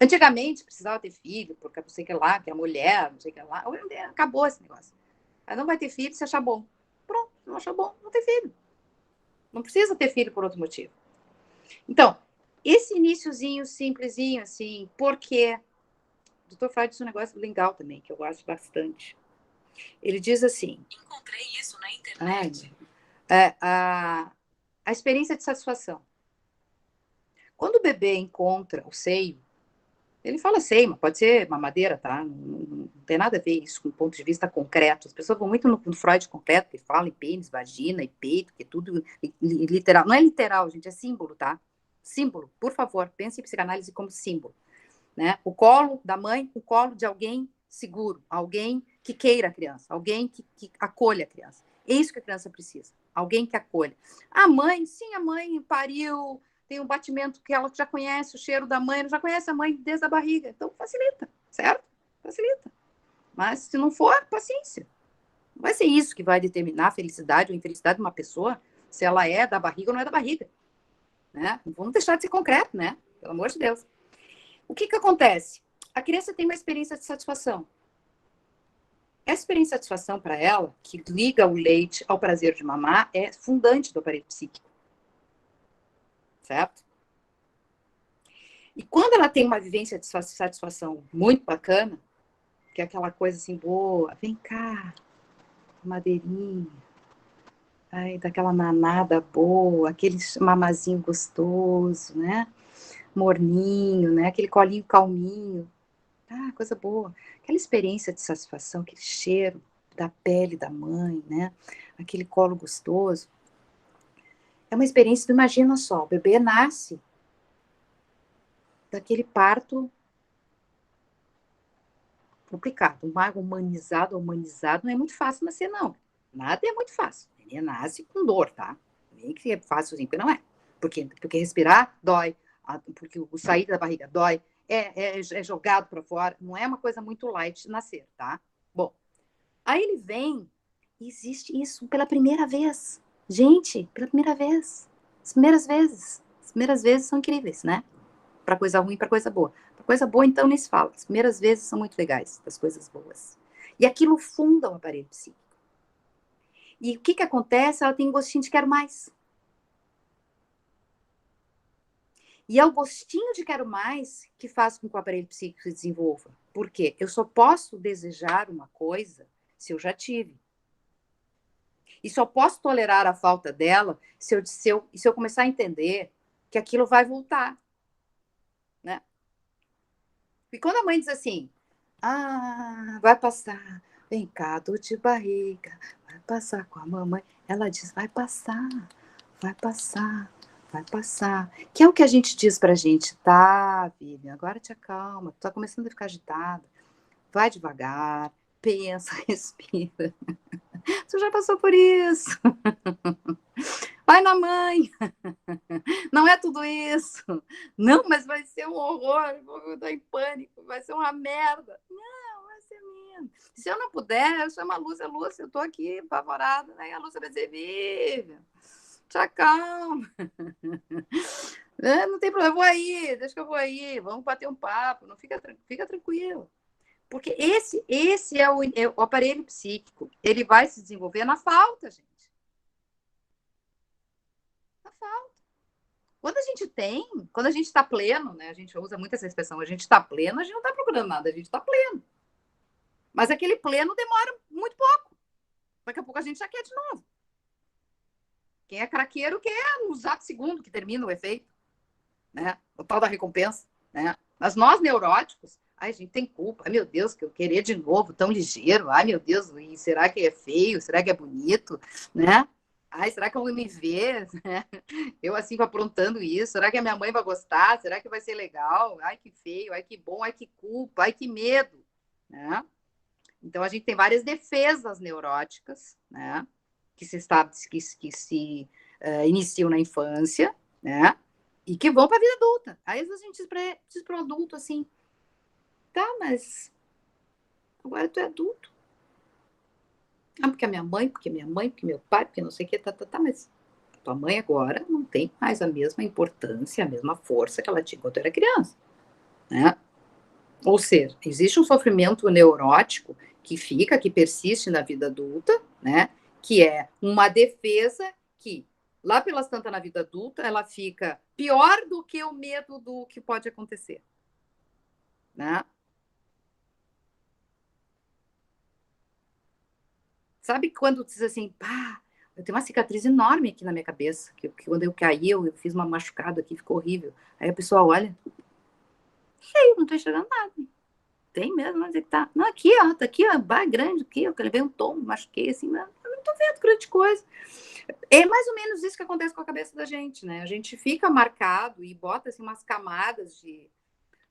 Antigamente precisava ter filho, porque não sei o que lá, que a mulher, não sei o que lá. Acabou esse negócio. Aí não vai ter filho se achar bom. Pronto, não achou bom, não tem filho. Não precisa ter filho por outro motivo. Então, esse iniciozinho simplesinho, assim, porque o Dr. Freud disse um negócio legal também, que eu gosto bastante. Ele diz assim... Encontrei isso na internet. A experiência de satisfação. Quando o bebê encontra o seio, ele fala seio, mas pode ser mamadeira, tá? Não tem nada a ver isso com o ponto de vista concreto. As pessoas vão muito no Freud concreto, que fala em pênis, vagina e peito, que é tudo literal. Não é literal, gente, é símbolo, tá? Símbolo, por favor, pense em psicanálise como símbolo. Né? O colo da mãe, o colo de alguém seguro, alguém que queira a criança, alguém que acolha a criança. É isso que a criança precisa, alguém que acolha. A mãe, sim, a mãe pariu... Tem um batimento que ela já conhece, o cheiro da mãe, ela já conhece a mãe desde a barriga. Então, facilita, certo? Facilita. Mas, se não for, paciência. Não vai ser isso que vai determinar a felicidade ou infelicidade de uma pessoa, se ela é da barriga ou não é da barriga. Né? Não vamos deixar de ser concreto, né? Pelo amor de Deus. O que acontece? A criança tem uma experiência de satisfação. Essa experiência de satisfação para ela, que liga o leite ao prazer de mamar, é fundante do aparelho psíquico. Certo? E quando ela tem uma vivência de satisfação muito bacana, que é aquela coisa assim, boa, vem cá, madeirinha, ai, daquela nanada boa, aquele mamazinho gostoso, né? Morninho, né? Aquele colinho calminho, coisa boa. Aquela experiência de satisfação, aquele cheiro da pele da mãe, né? Aquele colo gostoso. É uma experiência, imagina só, o bebê nasce daquele parto complicado, humanizado não é muito fácil nascer, não. Nada é muito fácil. Ele nasce com dor, tá? Nem que é fácil, porque não é. Porque respirar dói, porque o sair da barriga dói, é jogado para fora, não é uma coisa muito light nascer, tá? Bom, aí ele vem e existe isso pela primeira vez. Gente, pela primeira vez. As primeiras vezes são incríveis, né? Para coisa ruim, para coisa boa. Para coisa boa, então, nem se fala. As primeiras vezes são muito legais, das coisas boas. E aquilo funda o aparelho psíquico. E o que acontece? Ela tem um gostinho de quero mais. E é o gostinho de quero mais que faz com que o aparelho psíquico se desenvolva. Por quê? Eu só posso desejar uma coisa se eu já tive. E só posso tolerar a falta dela se eu começar a entender que aquilo vai voltar. Né? E quando a mãe diz assim, vai passar, vem cá, dor de barriga, vai passar com a mamãe, ela diz, vai passar, vai passar, vai passar. Que é o que a gente diz pra gente, tá, Vivian, agora te acalma, tu tá começando a ficar agitada, vai devagar, pensa, respira. Você já passou por isso. Vai na mãe. Não é tudo isso. Não, mas vai ser um horror. Vou estar em pânico. Vai ser uma merda. Não, vai ser dormindo. Se eu não puder, chama a Lúcia, eu tô aqui apavorada, né? E a Lúcia vai dizer, Vivian, te acalma. Não tem problema, eu vou aí, deixa que eu vou aí, vamos bater um papo, não fica tranquilo. Porque esse é o aparelho psíquico, ele vai se desenvolver na falta, gente. Na falta. Quando a gente está pleno, né? A gente usa muito essa expressão, a gente está pleno, a gente não está procurando nada, a gente está pleno. Mas aquele pleno demora muito pouco. Daqui a pouco a gente já quer de novo. Quem é craqueiro quer no exato segundo que termina o efeito, né? O tal da recompensa, né? Mas nós, neuróticos, ai, a gente tem culpa. Ai, meu Deus, que eu querer de novo, tão ligeiro. Ai, meu Deus, e será que é feio? Será que é bonito? Né? Ai, será que eu vou me ver? Eu assim aprontando isso. Será que a minha mãe vai gostar? Será que vai ser legal? Ai, que feio. Ai, que bom. Ai, que culpa. Ai, que medo. Né? Então, a gente tem várias defesas neuróticas, né? Que se iniciam na infância, né? E que vão para a vida adulta. Aí, às vezes, a gente diz para o adulto assim, tá, mas agora tu é adulto. Ah, porque a minha mãe, porque meu pai, porque não sei o que, tá, mas tua mãe agora não tem mais a mesma importância, a mesma força que ela tinha quando era criança, né? Ou seja, existe um sofrimento neurótico que persiste na vida adulta, né? Que é uma defesa que, lá pelas tantas na vida adulta, ela fica pior do que o medo do que pode acontecer, né? Sabe quando diz assim, pá, eu tenho uma cicatriz enorme aqui na minha cabeça, que quando eu caí, eu fiz uma machucada aqui, ficou horrível. Aí a pessoa olha, e aí, eu não tô enxergando nada. Tem mesmo, mas é que tá. Não, aqui, ó, tá aqui, ó, grande aqui, eu levei um tombo, machuquei, assim, mas eu não tô vendo grande coisa. É mais ou menos isso que acontece com a cabeça da gente, né? A gente fica marcado e bota, assim, umas camadas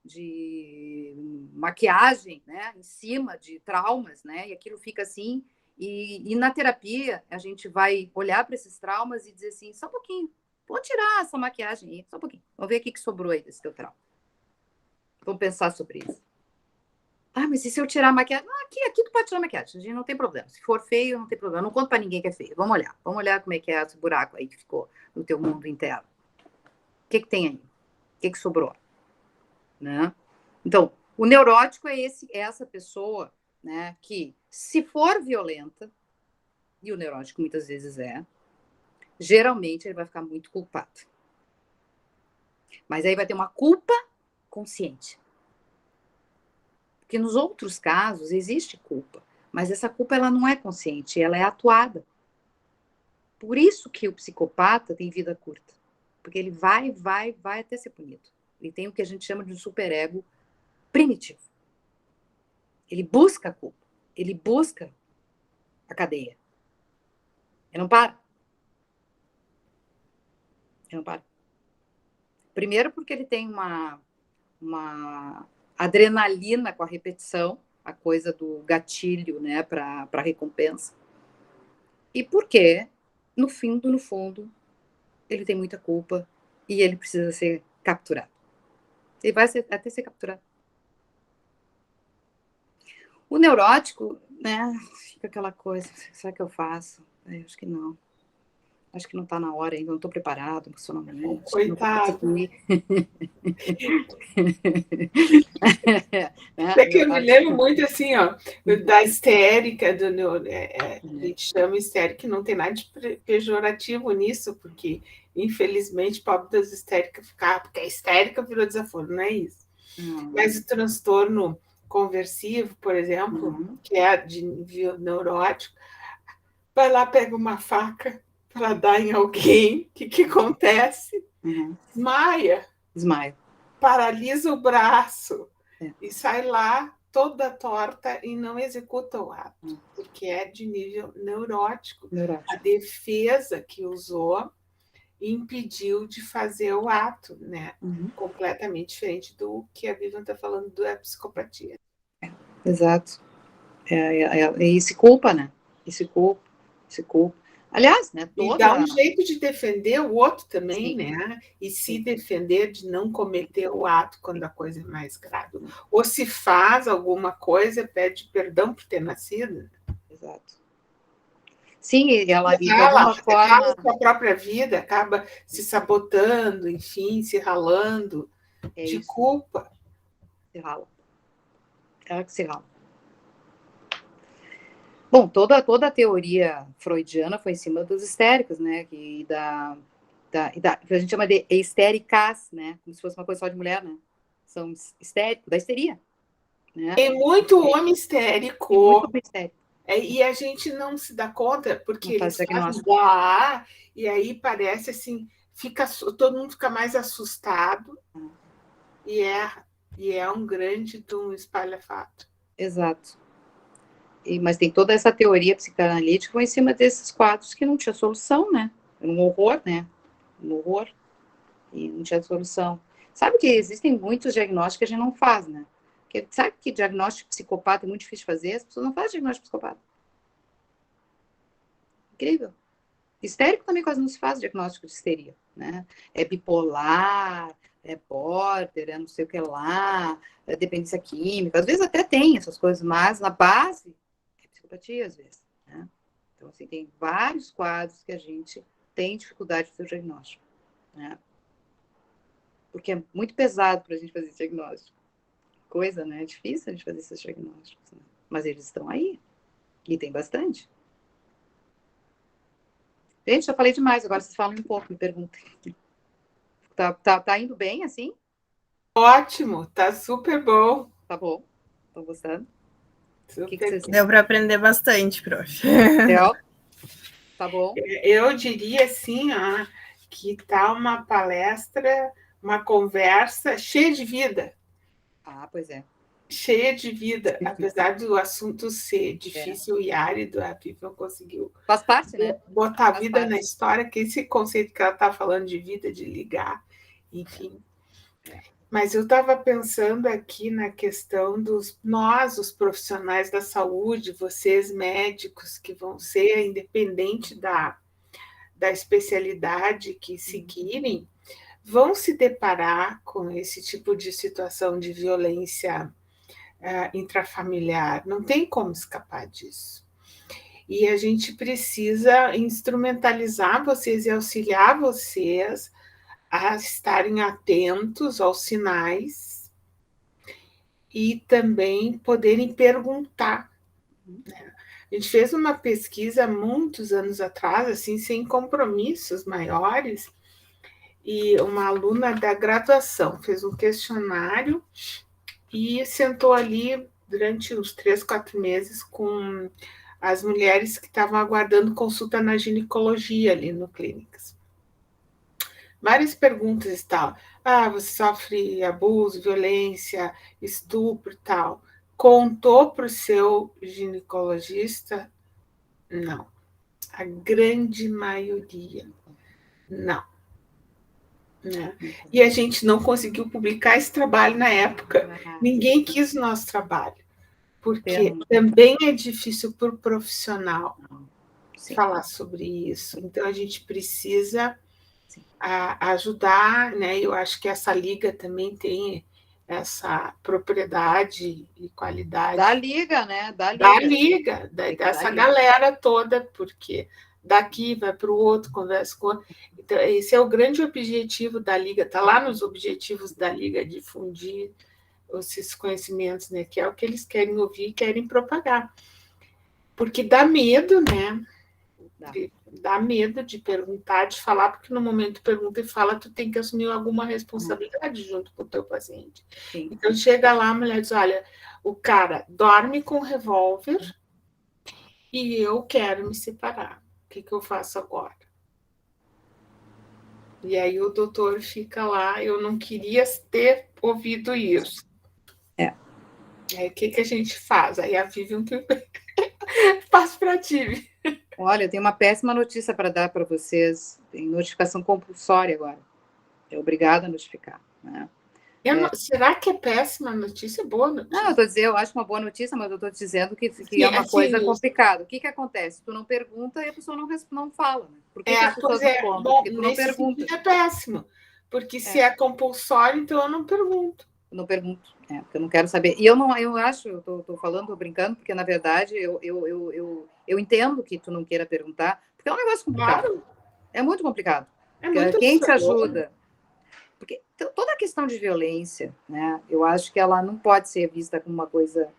de maquiagem, né, em cima de traumas, né, e aquilo fica assim, e na terapia a gente vai olhar para esses traumas e dizer assim, só um pouquinho, vou tirar essa maquiagem aí, só um pouquinho, vamos ver o que sobrou aí desse teu trauma. Vamos pensar sobre isso. Ah, mas e se eu tirar a maquiagem? Não, aqui tu pode tirar a maquiagem, a gente não tem problema. Se for feio, não tem problema. Não conto para ninguém que é feio. Vamos olhar como é que é esse buraco aí que ficou no teu mundo interno. O que tem aí? O que sobrou? Né? Então, o neurótico é essa pessoa, né, que, se for violenta, e o neurótico muitas vezes geralmente ele vai ficar muito culpado. Mas aí vai ter uma culpa consciente. Porque nos outros casos existe culpa, mas essa culpa ela não é consciente, ela é atuada. Por isso que o psicopata tem vida curta. Porque ele vai até ser punido. Ele tem o que a gente chama de um superego primitivo. Ele busca a culpa. Ele busca a cadeia. Ele não para. Ele não para. Primeiro porque ele tem uma adrenalina com a repetição, a coisa do gatilho, né, para recompensa. E porque, no fundo, ele tem muita culpa e ele precisa ser capturado. Ele vai até ser capturado. O neurótico, né, fica aquela coisa, será que eu faço? Eu acho que não. Acho que não está na hora ainda, não estou preparado emocionalmente. Coitado. É que eu me lembro muito assim, ó, da histérica, a gente chama histérica, que não tem nada de pejorativo nisso, porque, infelizmente, o pobre das histéricas ficar, porque a histérica virou desaforo, não é isso. Mas o transtorno conversivo, por exemplo, que é de nível neurótico, vai lá, pega uma faca para dar em alguém, o que acontece? Desmaia. Paralisa o braço e sai lá toda torta e não executa o ato, porque é de nível neurótico. A defesa que usou impediu de fazer o ato, né? Completamente diferente do que a Vivian está falando da psicopatia. Exato. E se culpa, né? E se culpa. Aliás, né, E dá um jeito de defender o outro também, né? E se defender de não cometer o ato quando a coisa é mais grave. Ou se faz alguma coisa, pede perdão por ter nascido. Exato. Sim, ela de alguma forma... Acaba com a própria vida, acaba se sabotando, enfim, se ralando de culpa. Se rala. Ela que se rala. Bom, toda a teoria freudiana foi em cima dos histéricos, né? Que a gente chama de histéricas, né? Como se fosse uma coisa só de mulher, né? São histéricos, da histeria. Né? Tem muito homem histérico. Tem muito homem histérico. E a gente não se dá conta, porque eles fazem e aí parece assim, todo mundo fica mais assustado e é um grande espalhafato. Exato. Mas tem toda essa teoria psicanalítica em cima desses quadros que não tinha solução, né? Um horror, né? Um horror. E não tinha solução. Sabe que existem muitos diagnósticos que a gente não faz, né? Porque sabe que diagnóstico psicopata é muito difícil de fazer? As pessoas não fazem diagnóstico psicopata. Incrível. Histérico também quase não se faz diagnóstico de histeria, né? É bipolar, é border, é não sei o que lá, é dependência química. Às vezes até tem essas coisas, mas na base é psicopatia, às vezes. Né? Então, assim, tem vários quadros que a gente tem dificuldade de fazer o diagnóstico. Né? Porque é muito pesado para a gente fazer esse diagnóstico. Coisa, né? É difícil a gente fazer esses diagnósticos. Né? Mas eles estão aí. E tem bastante. Gente, já falei demais, agora vocês falam um pouco, me perguntem. Tá indo bem, assim? Ótimo, tá super bom. Tá bom, tô gostando. Deu para aprender bastante, prof. Deu? Tá bom. Eu diria, assim, que tá uma palestra, uma conversa cheia de vida. Ah, pois é. Cheia de vida, apesar do assunto ser difícil e árido, a Vivian conseguiu faz parte, né? botar a vida na história, que esse conceito que ela está falando de vida, de ligar, enfim. Mas eu estava pensando aqui na questão nós, os profissionais da saúde, vocês médicos, que vão ser, independente da especialidade que seguirem, vão se deparar com esse tipo de situação de violência intrafamiliar, não tem como escapar disso. E a gente precisa instrumentalizar vocês e auxiliar vocês a estarem atentos aos sinais e também poderem perguntar. Né? A gente fez uma pesquisa muitos anos atrás, assim, sem compromissos maiores, e uma aluna da graduação fez um questionário e sentou ali durante uns 3, 4 meses com as mulheres que estavam aguardando consulta na ginecologia ali no Clínicas. Várias perguntas e tal. Você sofre abuso, violência, estupro e tal. Contou para o seu ginecologista? Não. A grande maioria, não. Né? E a gente não conseguiu publicar esse trabalho na época. Ninguém quis o nosso trabalho, porque também é difícil para o profissional falar sobre isso. Então, a gente precisa ajudar, né? Eu acho que essa liga também tem essa propriedade e qualidade. Da liga, né? Da liga, dessa galera toda, porque daqui vai para o outro, conversa com o outro. Então, esse é o grande objetivo da Liga, está lá nos objetivos da Liga, difundir esses conhecimentos, né? Que é o que eles querem ouvir e querem propagar. Porque dá medo, né? Dá medo de perguntar, de falar, porque no momento pergunta e fala, tu tem que assumir alguma responsabilidade junto com o teu paciente. Sim. Então, chega lá, a mulher diz, olha, o cara dorme com revólver e eu quero me separar. O que eu faço agora? E aí o doutor fica lá, eu não queria ter ouvido isso. Aí o que a gente faz? Aí a Vivian passa para ti. Olha, eu tenho uma péssima notícia para dar para vocês. Tem notificação compulsória agora. É obrigada a notificar. Né? Será que é péssima notícia? Boa notícia? Não, eu acho uma boa notícia, mas eu estou dizendo que é uma coisa complicada. O que acontece? Tu não pergunta e a pessoa não fala. Né? Por que as pessoas não falam? Bom, porque tu não pergunta. É péssimo. Porque se é compulsório, então eu não pergunto. Eu não pergunto, porque eu não quero saber. E eu acho, eu estou falando, estou brincando, porque na verdade eu entendo que tu não queira perguntar, porque é um negócio complicado. Claro. É muito complicado. Quem te ajuda? Porque toda a questão de violência, né, eu acho que ela não pode ser vista como uma coisa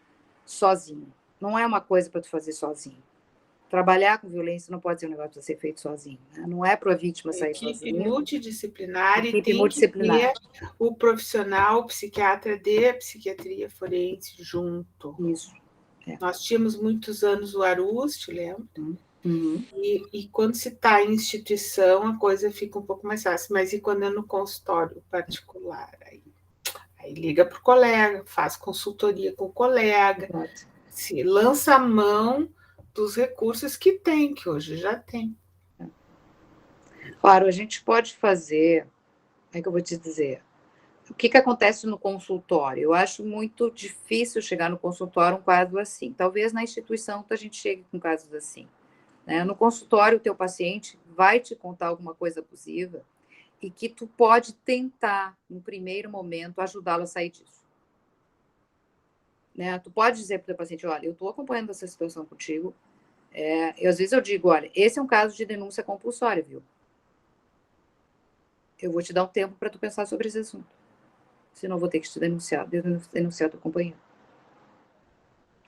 sozinha. Não é uma coisa para tu fazer sozinho. Trabalhar com violência não pode ser um negócio para ser feito sozinho. Né? Não é para a vítima sair sozinha. Equipe multidisciplinar e tem que ter o profissional, o psiquiatra de psiquiatria forense junto. Isso. Nós tínhamos muitos anos o ARUS, te lembra? Uhum. E quando se está em instituição, a coisa fica um pouco mais fácil. Mas e quando é no consultório particular? Aí liga para o colega, faz consultoria com o colega, se lança a mão dos recursos que tem, que hoje já tem. Claro, a gente pode fazer, como é que eu vou te dizer? O que acontece no consultório? Eu acho muito difícil chegar no consultório um caso assim. Talvez na instituição a gente chegue com casos assim. Né? No consultório, o teu paciente vai te contar alguma coisa abusiva e que tu pode tentar, no primeiro momento, ajudá-lo a sair disso. Né? Tu pode dizer para o teu paciente, olha, eu estou acompanhando essa situação contigo, e às vezes eu digo, olha, esse é um caso de denúncia compulsória, viu? Eu vou te dar um tempo para tu pensar sobre esse assunto. Senão eu vou ter que te denunciar teu companheiro.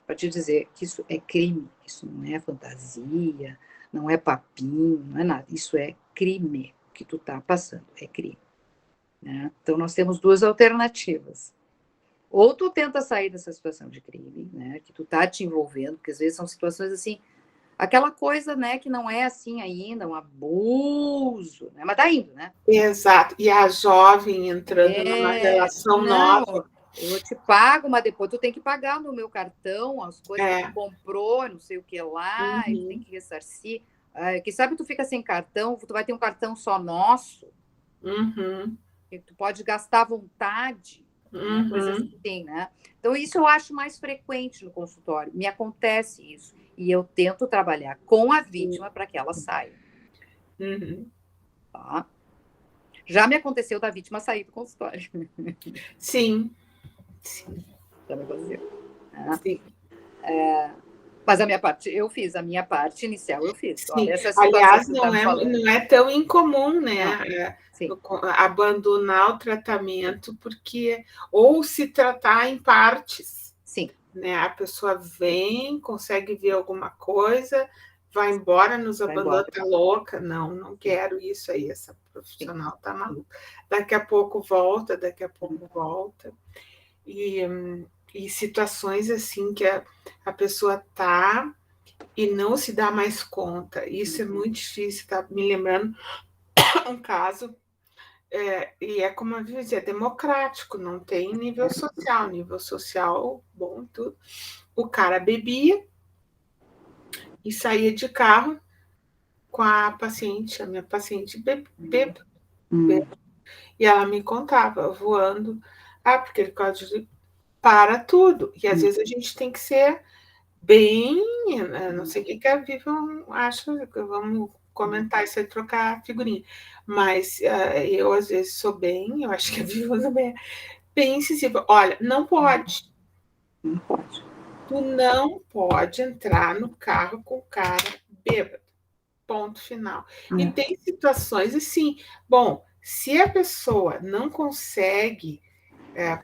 Para te dizer que isso é crime, isso não é fantasia, não é papinho, não é nada. Isso é crime. O que tu está passando é crime. Né? Então, nós temos duas alternativas. Ou tu tenta sair dessa situação de crime, né, que tu tá te envolvendo, porque às vezes são situações assim, aquela coisa, né, que não é assim ainda, um abuso, né, mas tá indo, né? Exato. E a jovem entrando numa relação nova. Eu te pago, mas depois tu tem que pagar no meu cartão as coisas que tu comprou, não sei o que lá, e tu tem que ressarcir. Quem sabe tu fica sem cartão, tu vai ter um cartão só nosso, que tu pode gastar à vontade, coisas assim, né? Então, isso eu acho mais frequente no consultório. Me acontece isso. E eu tento trabalhar com a vítima para que ela saia. Tá? Já me aconteceu da vítima sair do consultório. Sim. Já me aconteceu. Sim. Mas a minha parte inicial eu fiz. Olha, aliás, não é tão incomum, né? Abandonar o tratamento, porque ou se tratar em partes. Sim. Né? A pessoa vem, consegue ver alguma coisa, vai embora, nos abandona, tá louca. Não quero isso aí, essa profissional tá maluca. Daqui a pouco volta. E situações assim que a pessoa tá e não se dá mais conta. Isso é muito difícil, tá me lembrando um caso, e é como eu dizia, democrático, não tem nível social, bom, tudo. O cara bebia e saía de carro com a minha paciente bêbada. E ela me contava, voando, porque ele pode para tudo. E às vezes a gente tem que ser bem, não sei o que a Vivian acha, vamos comentar isso aí, trocar figurinha. Mas eu, às vezes, sou bem, eu acho que a Vivian também é bem incisiva. Olha, não pode. Não pode. Tu não pode entrar no carro com o cara bêbado. Ponto final. E tem situações assim, bom, se a pessoa não consegue,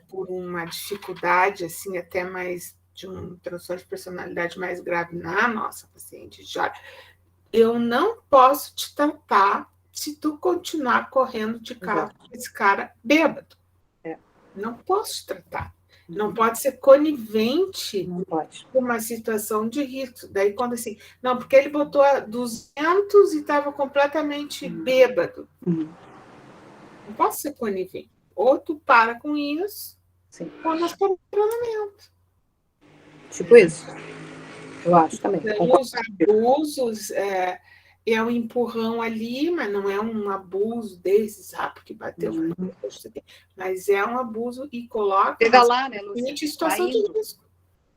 por uma dificuldade, assim, até mais de um transtorno de personalidade mais grave na nossa paciente, já, eu não posso te tratar se tu continuar correndo de carro com esse cara bêbado. Não posso te tratar. Não pode ser conivente com uma situação de risco. Daí, quando assim, não, porque ele botou a 200 e estava completamente bêbado. Não posso ser conivente. Ou tu para com isso, ou nós paramos o tratamento. Tipo isso. Eu acho também. Então, os abusos, é um empurrão ali, mas não é um abuso desses, porque bateu, mas é um abuso e coloca chega lá, né, Lúcia? em situação de risco.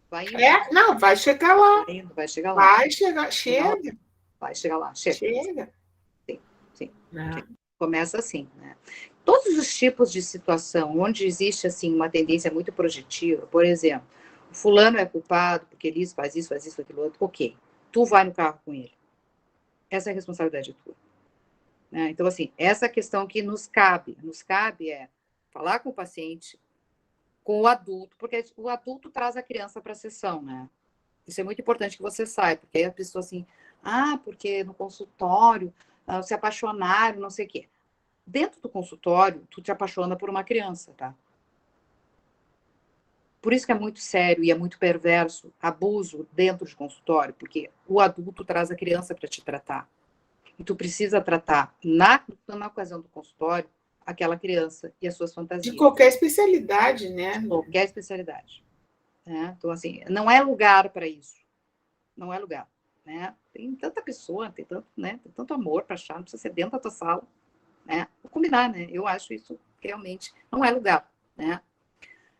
Vai indo. Não, vai chegar lá. Vai chegar lá. Vai chegar, chega. Vai chegar lá, chega. Sim. Começa assim, né? Todos os tipos de situação onde existe, assim, uma tendência muito projetiva, por exemplo, o fulano é culpado porque ele faz isso, aquilo outro, ok. Tu vai no carro com ele. Essa é a responsabilidade tua. Né? Então, assim, essa questão que nos cabe é falar com o paciente, com o adulto, porque o adulto traz a criança para a sessão, né? Isso é muito importante que você saiba, porque aí a pessoa assim, porque no consultório se apaixonaram, não sei o quê. Dentro do consultório, tu te apaixona por uma criança, tá? Por isso que é muito sério e é muito perverso abuso dentro de consultório, porque o adulto traz a criança para te tratar. E tu precisa tratar, na ocasião do consultório, aquela criança e as suas fantasias. De qualquer especialidade, né? De qualquer especialidade. Né? Então, assim, não é lugar para isso. Não é lugar. Né? Tem tanta pessoa, tem tanto amor para achar, não precisa ser dentro da tua sala. Né? Vou combinar, né? Eu acho isso realmente não é lugar. Né?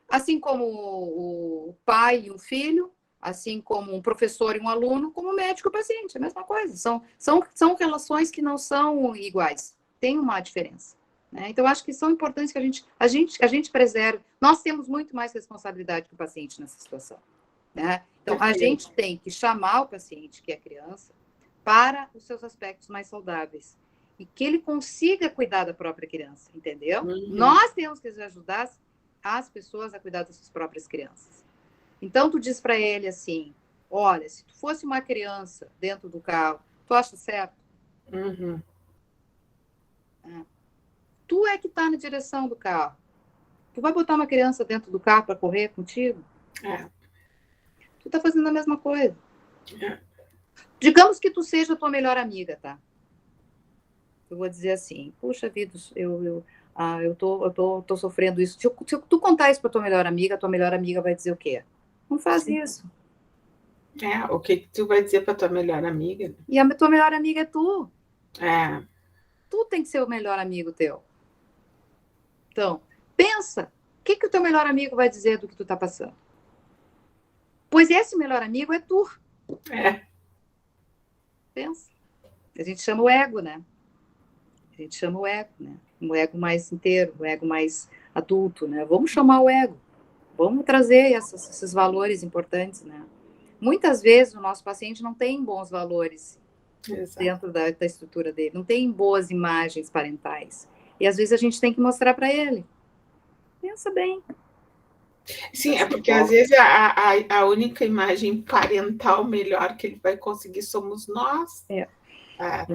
Assim como o pai e o filho, assim como um professor e um aluno, como médico e paciente, é a mesma coisa. São relações que não são iguais, tem uma diferença. Né? Então, acho que são importantes que a gente preserve. Nós temos muito mais responsabilidade que o paciente nessa situação. Né? Então, a gente tem que chamar o paciente, que é criança, para os seus aspectos mais saudáveis. E que ele consiga cuidar da própria criança, entendeu? Nós temos que ajudar as pessoas a cuidar das suas próprias crianças. Então, tu diz para ele assim, olha, se tu fosse uma criança dentro do carro, tu acha certo? Tu é que está na direção do carro. Tu vai botar uma criança dentro do carro para correr contigo? Tu está fazendo a mesma coisa. Digamos que tu seja a tua melhor amiga, tá? Eu vou dizer assim, puxa vida, eu tô sofrendo isso. Se tu contar isso para tua melhor amiga, a tua melhor amiga vai dizer o quê? Não faz isso. O que tu vai dizer para tua melhor amiga? E a tua melhor amiga é tu. Tu tem que ser o melhor amigo teu. Então, pensa, o que o teu melhor amigo vai dizer do que tu tá passando? Pois esse melhor amigo é tu. Pensa. A gente chama o ego, né? Um ego mais inteiro, um ego mais adulto, né? Vamos chamar o ego. Vamos trazer esses valores importantes, né? Muitas vezes o nosso paciente não tem bons valores dentro da estrutura dele, não tem boas imagens parentais. E às vezes a gente tem que mostrar para ele. Pensa bem. Sim, é porque às vezes a única imagem parental melhor que ele vai conseguir somos nós.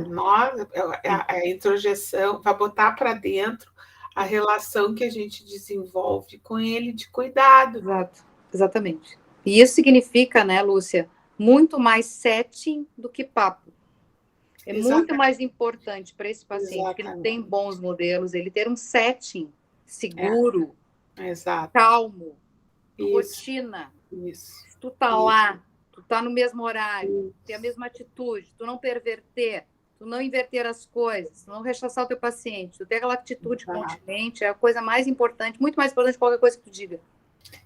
Nós, a introjeção, vai botar para dentro a relação que a gente desenvolve com ele de cuidado. Exatamente. E isso significa, né, Lúcia, muito mais setting do que papo. É muito mais importante para esse paciente que não tem bons modelos, ele ter um setting seguro, calmo, rotina. Tu tá lá, tu tá no mesmo horário, tem a mesma atitude, tu não perverter, tu não inverter as coisas, tu não rechaçar o teu paciente, tu ter aquela atitude continente, é a coisa mais importante, muito mais importante que qualquer coisa que tu diga.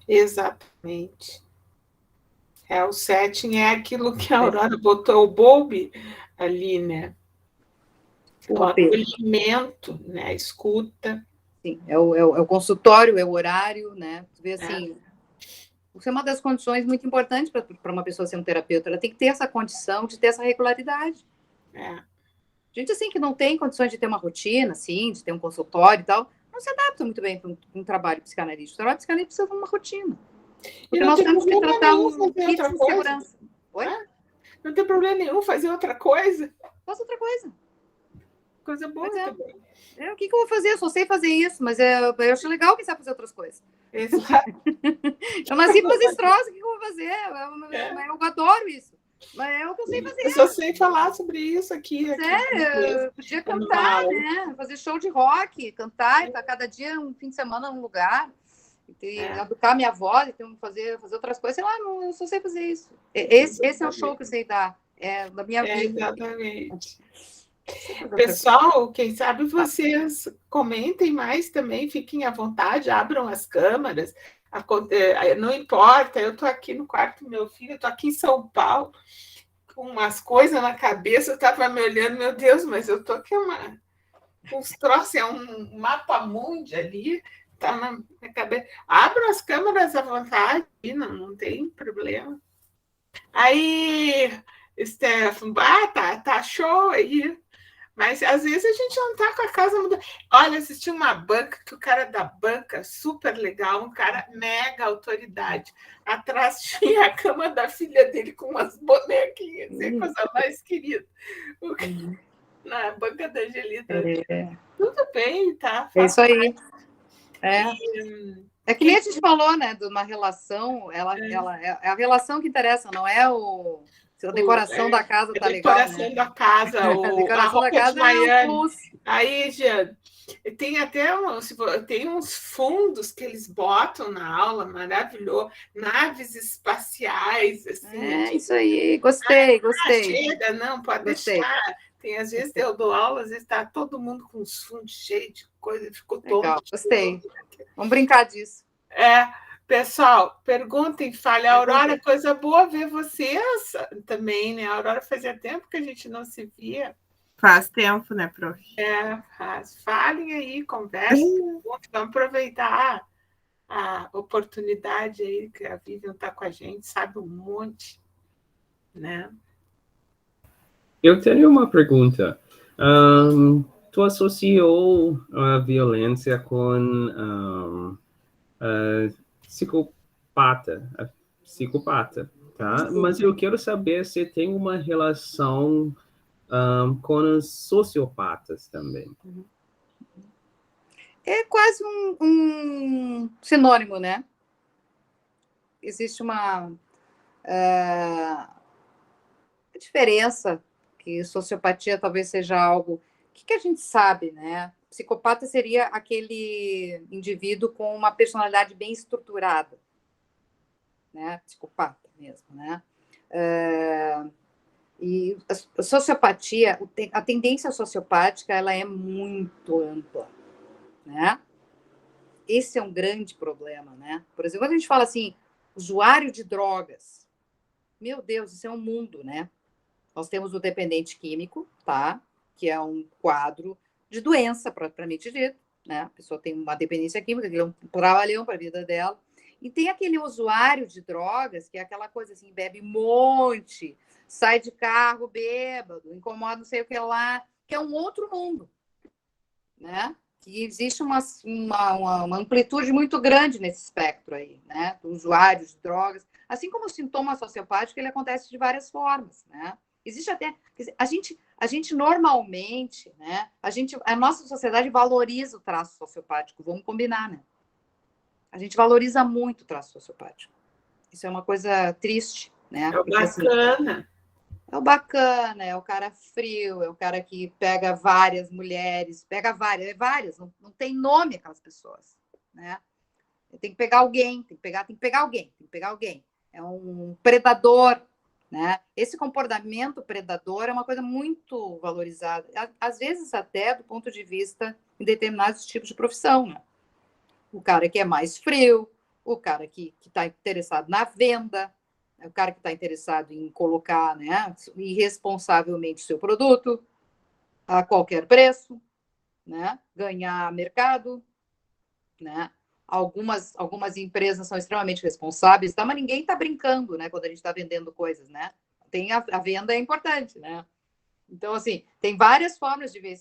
Exatamente. O setting é aquilo que a Aurora botou o Bowlby ali, né? O acolhimento, né? A escuta. Sim, é o consultório, é o horário, né? Tu vê assim, isso é uma das condições muito importantes para uma pessoa ser um terapeuta, ela tem que ter essa condição de ter essa regularidade. Gente assim que não tem condições de ter uma rotina, assim, de ter um consultório e tal, não se adapta muito bem para um trabalho psicanalítico. O trabalho psicanalítico precisa de uma rotina. Porque nós temos que tratar um kit de segurança. Não tem problema nenhum fazer outra coisa. Faça outra coisa. Coisa boa. O que eu vou fazer? Eu só sei fazer isso, mas eu acho legal quem sabe fazer outras coisas. Exato. Eu nasci para fazer esse troço, o que eu vou fazer? Eu adoro isso. Mas é o que eu sei fazer. Eu só sei falar sobre isso aqui. Eu podia cantar, né? Fazer show de rock, cantar, tá cada dia um fim de semana num lugar. Educar minha voz, fazer outras coisas, sei lá, eu só sei fazer isso. Esse é o show que eu sei dar. é da minha vida. Exatamente. Pessoal, quem sabe vocês comentem mais também, fiquem à vontade, abram as câmeras, não importa, eu estou aqui no quarto do meu filho, eu estou aqui em São Paulo, com umas coisas na cabeça, eu estava me olhando, meu Deus, mas eu estou aqui uns troços, é um mapa mundi ali, está na minha cabeça. Abram as câmeras à vontade, não tem problema. Aí, Stefan, tá show aí. Mas às vezes a gente não tá com a casa mudando. Olha, assisti uma banca, que o cara da banca, super legal, um cara mega autoridade. Atrás tinha a cama da filha dele com umas bonequinhas, é a coisa mais querida. Na banca da Angelita. Tudo bem, tá? É isso aí. É que nem a gente falou, né, de uma relação, é a relação que interessa, não é a decoração da casa tá legal, né? A decoração da casa, a decoração da casa é um plus. Aí, Jean, tem até tem uns fundos que eles botam na aula, maravilhoso, naves espaciais, assim. Isso aí, gostei. Chega, não, pode deixar. Tem, às vezes eu dou aula, às vezes está todo mundo com os fundos cheios de coisa, ficou tonto. Gostei. Vamos brincar disso. Pessoal, perguntem, falem. Aurora, coisa boa ver vocês também, né? A Aurora fazia tempo que a gente não se via. Faz tempo, né, prof? Falem aí, conversem, vamos aproveitar a oportunidade aí que a Vivian está com a gente, sabe um monte, né? Eu tenho uma pergunta. Tu associou a violência com psicopata, tá? Mas eu quero saber se tem uma relação com os sociopatas também. É quase um sinônimo, né? Existe uma diferença, que sociopatia talvez seja algo... O que a gente sabe, né? Psicopata seria aquele indivíduo com uma personalidade bem estruturada, né? Psicopata mesmo, né? E a sociopatia, a tendência sociopática, ela é muito ampla, né? Esse é um grande problema, né? Por exemplo, quando a gente fala assim, usuário de drogas, meu Deus, isso é um mundo, né? Nós temos o dependente químico, tá? Que é um quadro de doença, propriamente dito, né? A pessoa tem uma dependência química, que é um trabalhão para a vida dela. E tem aquele usuário de drogas, que é aquela coisa assim, bebe um monte, sai de carro bêbado, incomoda não sei o que lá, que é um outro mundo, né? Que existe uma amplitude muito grande nesse espectro aí, né? Do usuário de drogas. Assim como o sintoma sociopático, ele acontece de várias formas, né? Existe até... A gente normalmente, né? A nossa sociedade valoriza o traço sociopático, vamos combinar, né? A gente valoriza muito o traço sociopático. Isso é uma coisa triste, né? É o bacana. É o bacana, é o cara frio, é o cara que pega várias mulheres, várias, não tem nome aquelas pessoas, né? Tem que pegar alguém, tem que pegar alguém. É um predador, né? Esse comportamento predador é uma coisa muito valorizada, às vezes até do ponto de vista em determinados tipos de profissão, né? O cara que é mais frio, o cara que está interessado na venda, o cara que está interessado em colocar, né, irresponsavelmente o seu produto a qualquer preço, né, ganhar mercado, né? Algumas empresas são extremamente responsáveis, tá? Mas ninguém está brincando, né, quando a gente está vendendo coisas, né? A venda é importante, né? Então, assim, tem várias formas de ver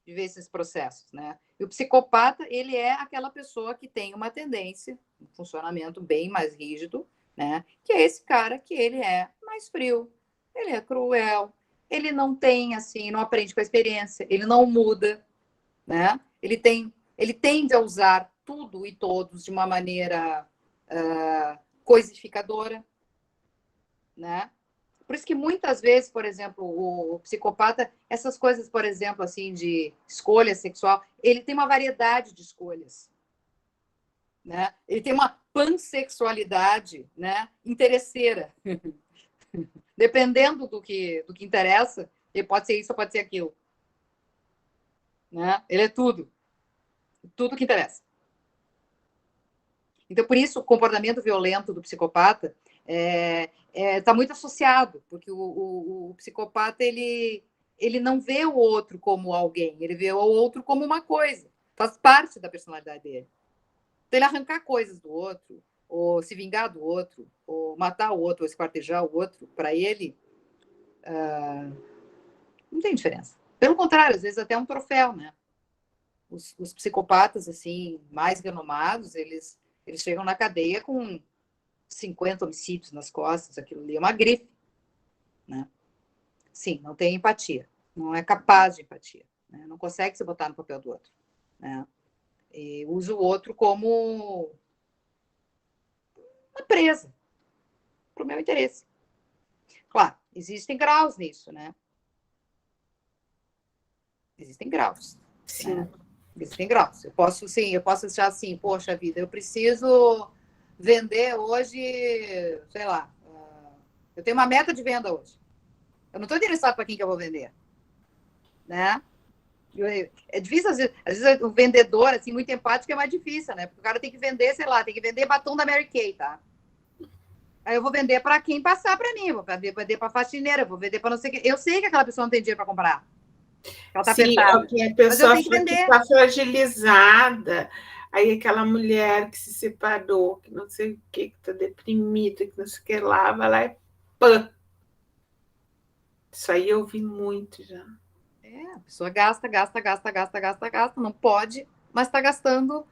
esses processos, né? E o psicopata, ele é aquela pessoa que tem uma tendência, um funcionamento bem mais rígido, né? Que é esse cara que ele é mais frio, ele é cruel, ele não tem, assim, não aprende com a experiência, ele não muda, né? Ele tende a usar tudo e todos de uma maneira coisificadora, né? Por isso que muitas vezes, por exemplo, o psicopata, essas coisas, por exemplo, assim, de escolha sexual, ele tem uma variedade de escolhas, né? Ele tem uma pansexualidade, né, interesseira. dependendo do que interessa, ele pode ser isso ou pode ser aquilo. Né? Ele é tudo que interessa. Então, por isso, o comportamento violento do psicopata está muito associado, porque o psicopata ele não vê o outro como alguém, ele vê o outro como uma coisa, faz parte da personalidade dele. Então, ele arrancar coisas do outro, ou se vingar do outro, ou matar o outro, ou esquartejar o outro, para ele, não tem diferença. Pelo contrário, às vezes até um troféu, né? Os psicopatas, assim, mais renomados, eles chegam na cadeia com 50 homicídios nas costas, aquilo ali é uma grife, né? Sim, não tem empatia, não é capaz de empatia, né? Não consegue se botar no papel do outro, né? E usa o outro como uma presa para o meu interesse. Claro, existem graus nisso, né? Existem graus. Sim. Né? Existem graus. Eu posso achar assim, poxa vida, eu preciso vender hoje, sei lá, eu tenho uma meta de venda hoje. Eu não estou interessado para quem que eu vou vender, né? É difícil, às vezes o vendedor, assim, muito empático é mais difícil, né? Porque o cara tem que vender, sei lá, tem que vender batom da Mary Kay, tá? Aí eu vou vender para quem passar para mim, vou vender para faxineira, vou vender para não sei o quê. Eu sei que aquela pessoa não tem dinheiro para comprar. Ela tá apertada. Sim, a pessoa está fragilizada. Aí aquela mulher que se separou, que não sei o que está deprimida, que não sei o que lá, vai lá e pã. Isso aí eu vi muito já. A pessoa gasta, não pode, mas está gastando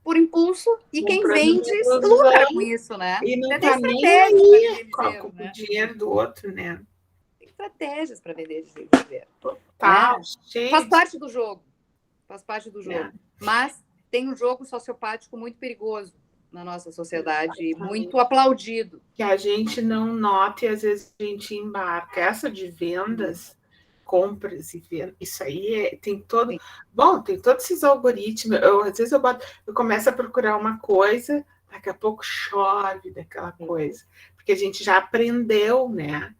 por impulso, e quem vende lucra com isso, né? E não está nem aí com o dinheiro do outro, né? Estratégias para vender desvender. Total, faz parte do jogo. Mas tem um jogo sociopático muito perigoso na nossa sociedade, muito aplaudido. Que a gente não nota e às vezes a gente embarca. Essa de vendas, compras e vendas, isso aí tem todo... Sim. Bom, tem todos esses algoritmos. Às vezes eu começo a procurar uma coisa, daqui a pouco chove daquela coisa. Porque a gente já aprendeu, né?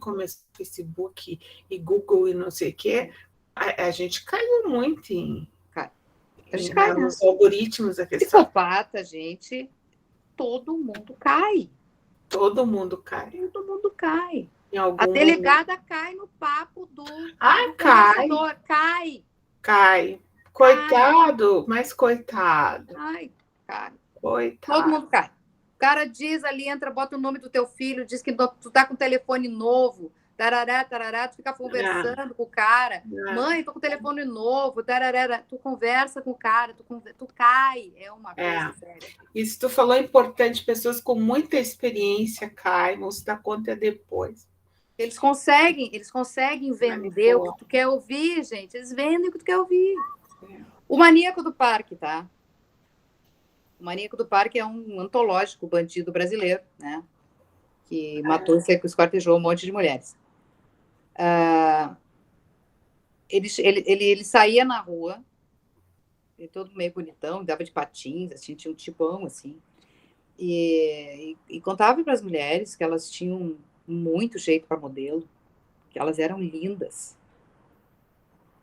Começou o Facebook e Google e não sei o quê, a gente caiu muito nos algoritmos. Psicopata, gente, todo mundo cai. Todo mundo cai. A delegada cai no papo do cai. Coitado, mas coitado. Cai. Coitado. Todo mundo cai. O cara diz ali, entra, bota o nome do teu filho, diz que tu tá com um telefone novo, tarará, tu fica conversando com o cara. Mãe, tô com um telefone novo, tarará. Tu conversa com o cara, tu cai. É uma coisa séria. Isso tu falou é importante, pessoas com muita experiência caem, vão se dar conta depois. Eles conseguem vender o que tu quer ouvir, gente. Eles vendem o que tu quer ouvir. O Maníaco do Parque, tá? O Maníaco do Parque é um antológico bandido brasileiro, né? Que matou e esquartejou um monte de mulheres. Ele saía na rua, ele todo meio bonitão, dava de patins, assim, tinha um tipão, assim, e contava para as mulheres que elas tinham muito jeito para modelo, que elas eram lindas.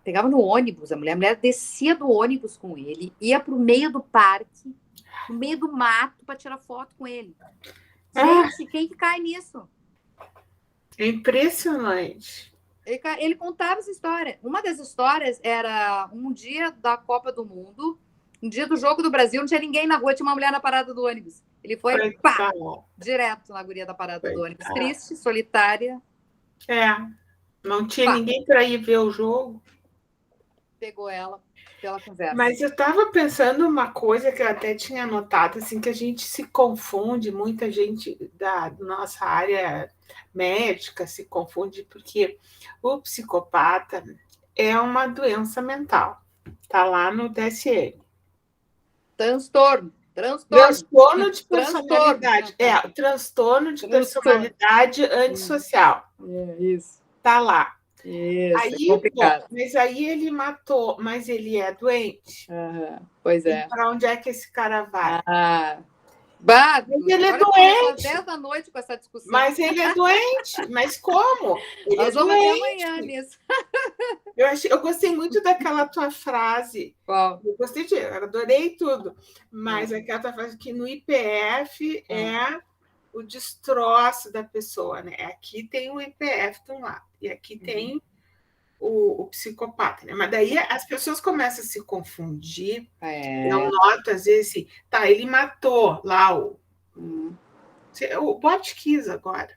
Pegava no ônibus, a mulher descia do ônibus com ele, ia para o meio do parque, no meio do mato, para tirar foto com ele. Gente, quem que cai nisso? É impressionante. Ele contava essa história. Uma das histórias era um dia da Copa do Mundo, um dia do Jogo do Brasil, não tinha ninguém na rua, tinha uma mulher na parada do ônibus. Ele foi, direto na guria da parada do ônibus. Triste, solitária. Não tinha ninguém para ir ver o jogo. Pegou ela pela conversa. Mas eu estava pensando uma coisa que eu até tinha notado, assim, que a gente se confunde, muita gente da nossa área médica se confunde, porque o psicopata é uma doença mental. Está lá no DSM. Transtorno de personalidade. Transtorno de personalidade antissocial. Isso. Está lá. Isso, aí, bom, mas aí ele matou, mas ele é doente. Pois é. E para onde é que esse cara vai? Ele é doente. 10 da noite com essa discussão. Mas ele é doente. Mas como? Nós vamos até amanhã nisso. Eu gostei muito daquela tua frase. Qual? Eu adorei tudo. Mas aquela tua frase que no IPF é o destroço da pessoa, né? Aqui tem o IPF de um lado, e aqui tem o psicopata, né? Mas daí as pessoas começam a se confundir. Não noto, às vezes, assim, tá, ele matou lá o Botkiss agora.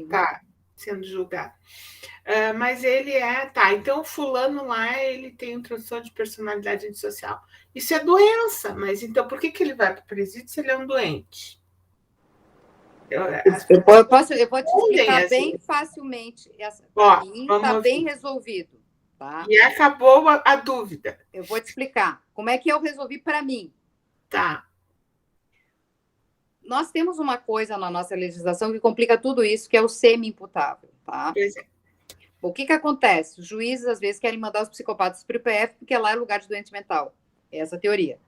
Tá sendo julgado. Mas ele tá, então o fulano lá, ele tem um transtorno de personalidade antissocial. Isso é doença, mas então por que ele vai para o presídio se ele é um doente? Eu vou te explicar bem facilmente. Está bem resolvido. Tá? E acabou a dúvida. Eu vou te explicar. Como é que eu resolvi para mim? Tá. Nós temos uma coisa na nossa legislação que complica tudo isso, que é o semi-imputável. Tá? Pois é. O que acontece? Os juízes, às vezes, querem mandar os psicopatas para o IPF porque lá é lugar de doente mental. Essa é a teoria.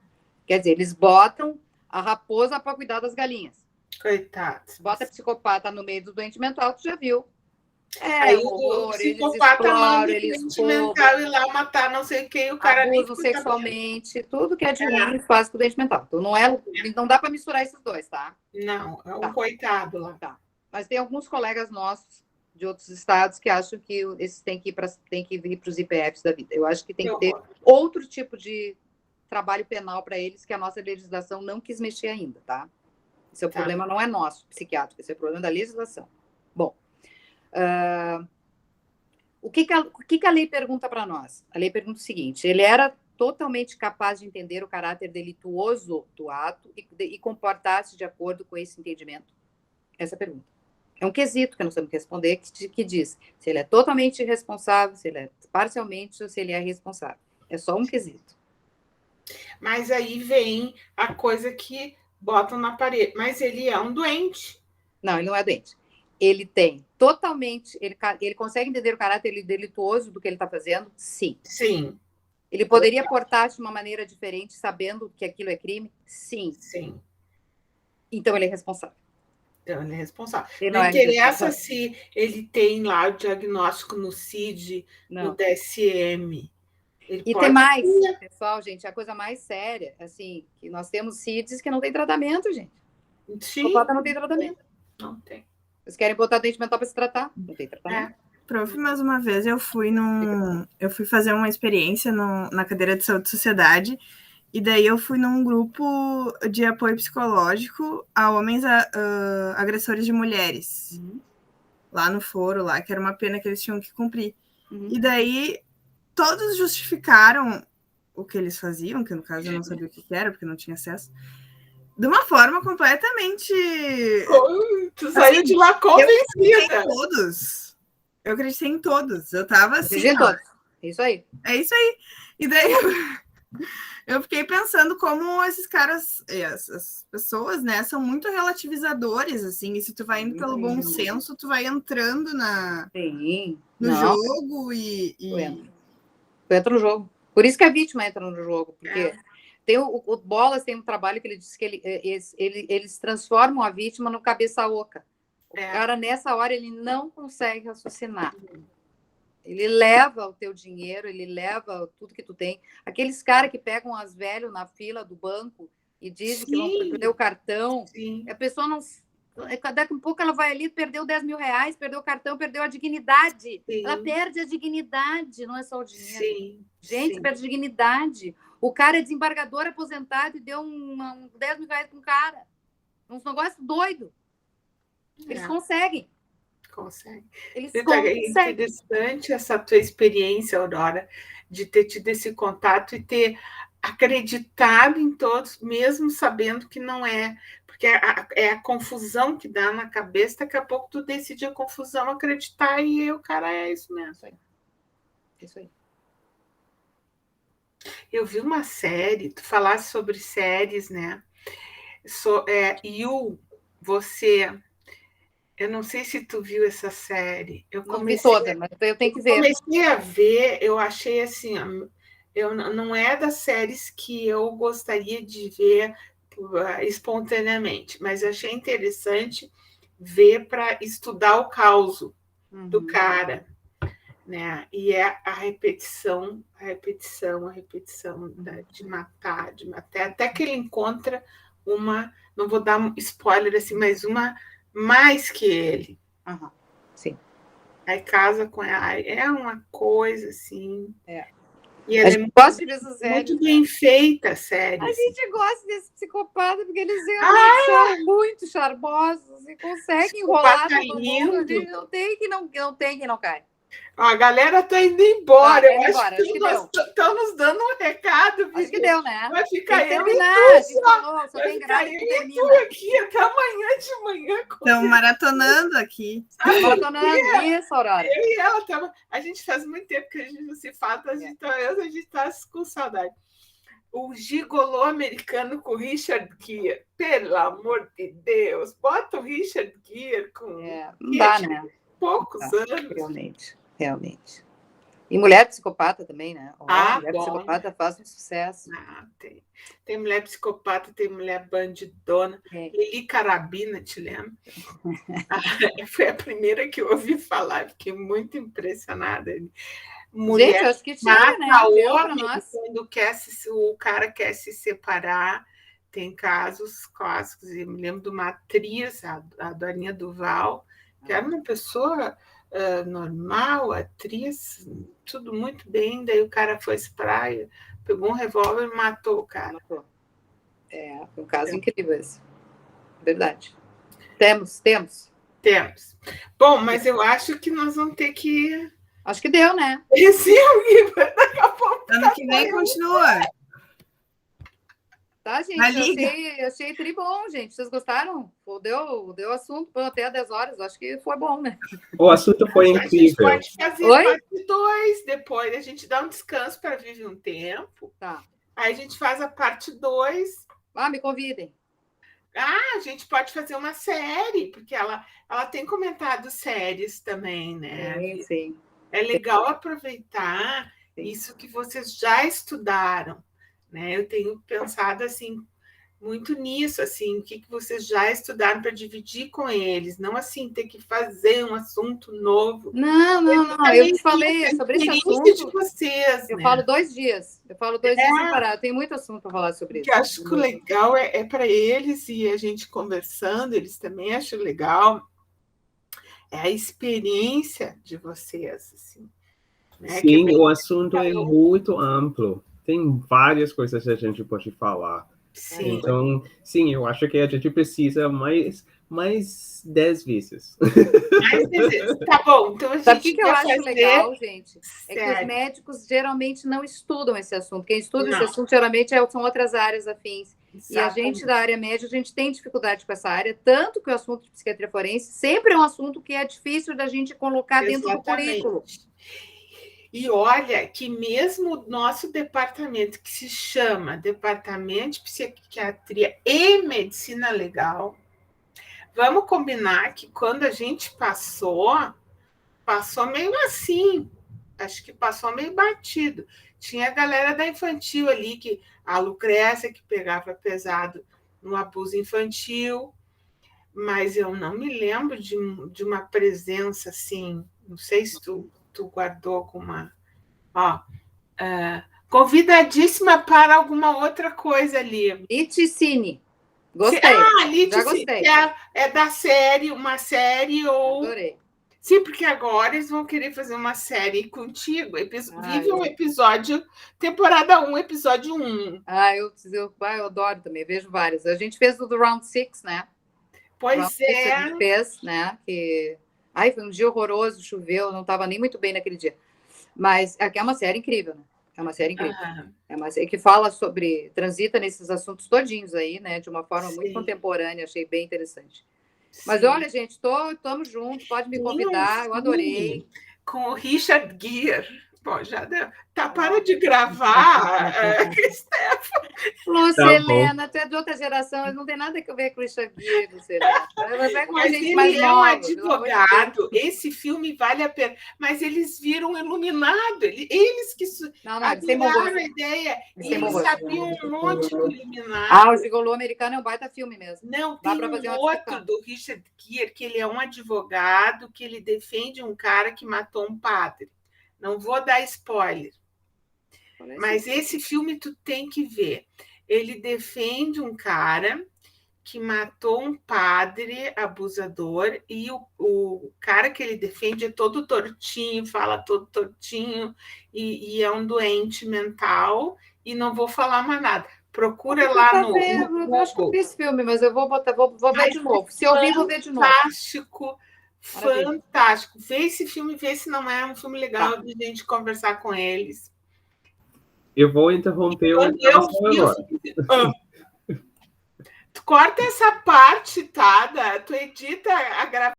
Quer dizer, eles botam a raposa para cuidar das galinhas. Coitados. Bota psicopata no meio do doente mental, tu já viu. Aí o psicopata manda o doente mental ir lá matar não sei quem, o cara abusam sexualmente, tudo que é de ruim faz com o doente mental. Então não dá para misturar esses dois, tá? Não, é um coitado lá. Tá. Mas tem alguns colegas nossos de outros estados que acham que esses têm que vir para os IPFs da vida. Eu acho que tem que ter outro tipo de trabalho penal para eles que a nossa legislação não quis mexer ainda, tá? Esse problema não é nosso, psiquiátrico, esse é o problema da legislação. Bom, o que a lei pergunta para nós? A lei pergunta o seguinte: ele era totalmente capaz de entender o caráter delituoso do ato e comportar-se de acordo com esse entendimento? Essa pergunta. É um quesito que nós temos que responder, que diz se ele é totalmente irresponsável, se ele é parcialmente ou se ele é responsável. É só um quesito. Mas aí vem a coisa que botam na parede. Mas ele é um doente. Não, ele não é doente. Ele tem totalmente... Ele consegue entender o caráter delituoso do que ele está fazendo? Sim. Sim. Ele poderia portar-se de uma maneira diferente, sabendo que aquilo é crime? Sim. Sim. Então ele é responsável. Então ele é responsável. Não interessa se ele tem lá o diagnóstico no CID, no DSM. E tem mais, pessoal, gente, a coisa mais séria, assim, que nós temos CIDs que não tem tratamento, gente. Sim. O não tem tratamento. Não tem. Vocês querem botar doente mental para se tratar? Não tem tratamento. Prof, mais uma vez eu fui fazer uma experiência na cadeira de saúde e sociedade, e daí eu fui num grupo de apoio psicológico a homens agressores de mulheres. Lá no foro, lá, que era uma pena que eles tinham que cumprir. E daí todos justificaram o que eles faziam, que no caso eu não sabia o que era, porque não tinha acesso, de uma forma completamente... Tu saiu de lá convencida. Eu acreditei em todos. Eu tava assim... Isso aí. É isso aí. E daí eu fiquei pensando como esses caras, essas pessoas, né, são muito relativizadores, assim, e se tu vai indo pelo bom senso, tu vai entrando no jogo e... Tu entra no jogo. Por isso que a vítima entra no jogo, porque tem o Bolas tem um trabalho que ele diz que eles transformam a vítima no cabeça oca. O cara, nessa hora, ele não consegue raciocinar. Ele leva o teu dinheiro, ele leva tudo que tu tem. Aqueles caras que pegam as velhas na fila do banco e dizem que vão perder o cartão. A pessoa não... Daqui a pouco ela vai ali, perdeu 10 mil reais, perdeu o cartão, perdeu a dignidade. Ela perde a dignidade, não é só o dinheiro. Gente, perde a dignidade. O cara é desembargador aposentado e deu 10 mil reais para um cara. Uns negócios doidos. Eles conseguem. Eles conseguem. É interessante essa tua experiência, Aurora, de ter tido esse contato e ter acreditado em todos, mesmo sabendo que não é, porque é a confusão que dá na cabeça, daqui a pouco tu decide a confusão, acreditar, e o cara é isso mesmo. Isso aí. Eu vi uma série, tu falaste sobre séries, né? Eu não sei se tu viu essa série. Não vi toda, mas eu tenho que ver. Comecei a ver, eu achei assim, não é das séries que eu gostaria de ver espontaneamente, mas eu achei interessante ver para estudar o caos do cara, né? E é a repetição de matar, até que ele encontra uma, não vou dar um spoiler assim, mas uma mais que ele. Sim. Aí casa com ela, é uma coisa assim. E a gente gosta dessas séries, muito bem feita a série. A gente gosta desse psicopata, porque eles realmente são muito charmosos e conseguem enrolar todo mundo. A gente não tem que não cai. A galera tá indo embora. Eu acho que estão nos dando um recado. Acho que deu, né? Vai ficar eu e tu. Só tem graça que termina. Tu aqui até amanhã de manhã. Estão maratonando aqui. Maratonando isso, Aurora. Eu e ela, a gente faz muito tempo que a gente não se fala, a gente tá com saudade. O gigolô americano com o Richard Gere. Pelo amor de Deus. Bota o Richard Gere com... não dá, né? Poucos anos. Realmente. E mulher psicopata também, né? Mulher psicopata faz um sucesso. Tem mulher psicopata, tem mulher bandidona. Lili Carabina, te lembra? Foi a primeira que eu ouvi falar, fiquei muito impressionada. Mulher, gente, acho que tinha, né? Homem, quando o cara quer se separar, tem casos clássicos. Eu me lembro de uma atriz, a Dorinha Duval, que era uma pessoa normal, atriz, tudo muito bem. Daí o cara foi à praia, pegou um revólver e matou o cara. Foi um caso incrível esse. Verdade. Temos. Bom, mas eu acho que nós vamos ter que... Acho que deu, né? Sim, daqui a pouco. Ano que vem continua. Tá, gente? Achei tri bom, gente. Vocês gostaram? Deu assunto até 10 horas. Acho que foi bom, né? O assunto foi incrível. A gente pode fazer parte 2 depois. A gente dá um descanso para viver um tempo. Tá. Aí a gente faz a parte 2. Me convidem. A gente pode fazer uma série, porque ela tem comentado séries também, né? Sim. É legal aproveitar isso que vocês já estudaram, né? Eu tenho pensado assim muito nisso, assim, o que vocês já estudaram para dividir com eles, não assim ter que fazer um assunto novo. Não. Eu te falei sobre esse assunto de vocês. Eu falo 2 dias. Eu falo 2 dias sem parar. Tem muito assunto para falar sobre isso. Eu acho que o legal é para eles e a gente conversando, eles também acham legal. É a experiência de vocês, assim. Né? Sim, o assunto é muito amplo. Tem várias coisas que a gente pode falar. Sim. Então, sim, eu acho que a gente precisa mais 10 vezes. Mais 10 vezes. Tá bom. Então, sabe o que eu acho legal, gente? É que os médicos geralmente não estudam esse assunto. Quem estuda esse assunto geralmente são outras áreas afins. Exatamente. E a gente da área médica, a gente tem dificuldade com essa área, tanto que o assunto de psiquiatria forense sempre é um assunto que é difícil da gente colocar dentro do currículo. E olha que mesmo o nosso departamento, que se chama Departamento de Psiquiatria e Medicina Legal, vamos combinar que quando a gente passou meio assim, acho que passou meio batido. Tinha a galera da infantil ali, a Lucrécia, que pegava pesado no abuso infantil, mas eu não me lembro de uma presença assim, não sei se tu guardou alguma... convidadíssima para alguma outra coisa ali. Liticine. Gostei. Liticine, já gostei. É da série, uma série ou... Adorei. Sim, porque agora eles vão querer fazer uma série contigo. Vive um episódio, temporada 1, episódio 1. Eu adoro também, vejo vários. A gente fez o do Round 6, né? Pois Round 6 a gente fez, né? Foi um dia horroroso, choveu, não estava nem muito bem naquele dia. Mas aqui é uma série incrível, né? É uma série incrível. É uma série que fala transita nesses assuntos todinhos aí, né? De uma forma muito contemporânea, achei bem interessante. Mas olha, gente, estamos juntos, pode me convidar, eu adorei. Com o Richard Gere. Bom, já deu. Tá, para de gravar, Stefan. Lúcia Helena, tu é de outra geração, não tem nada a ver com o Richard Gere, Lúcia Helena. Mas ele é um advogado, esse filme vale a pena. Mas eles viram Iluminado, eles que adoraram a ideia, e eles sabiam um monte do Iluminado. O Gigolô Americano é um baita filme mesmo. Não, tem um outro do Richard Gere, que ele é um advogado, que ele defende um cara que matou um padre. Não vou dar spoiler, mas esse filme tu tem que ver. Ele defende um cara que matou um padre abusador e o cara que ele defende é todo tortinho, fala todo tortinho e é um doente mental e não vou falar mais nada. Procura lá no Eu acho que eu vi esse filme, mas eu vou ver de novo. Se eu ouvir, vou ver de novo. Fantástico. Vê esse filme, vê se não é um filme legal de gente conversar com eles. Eu vou interromper o agora. Tu corta essa parte, tá? Tu edita a gravação.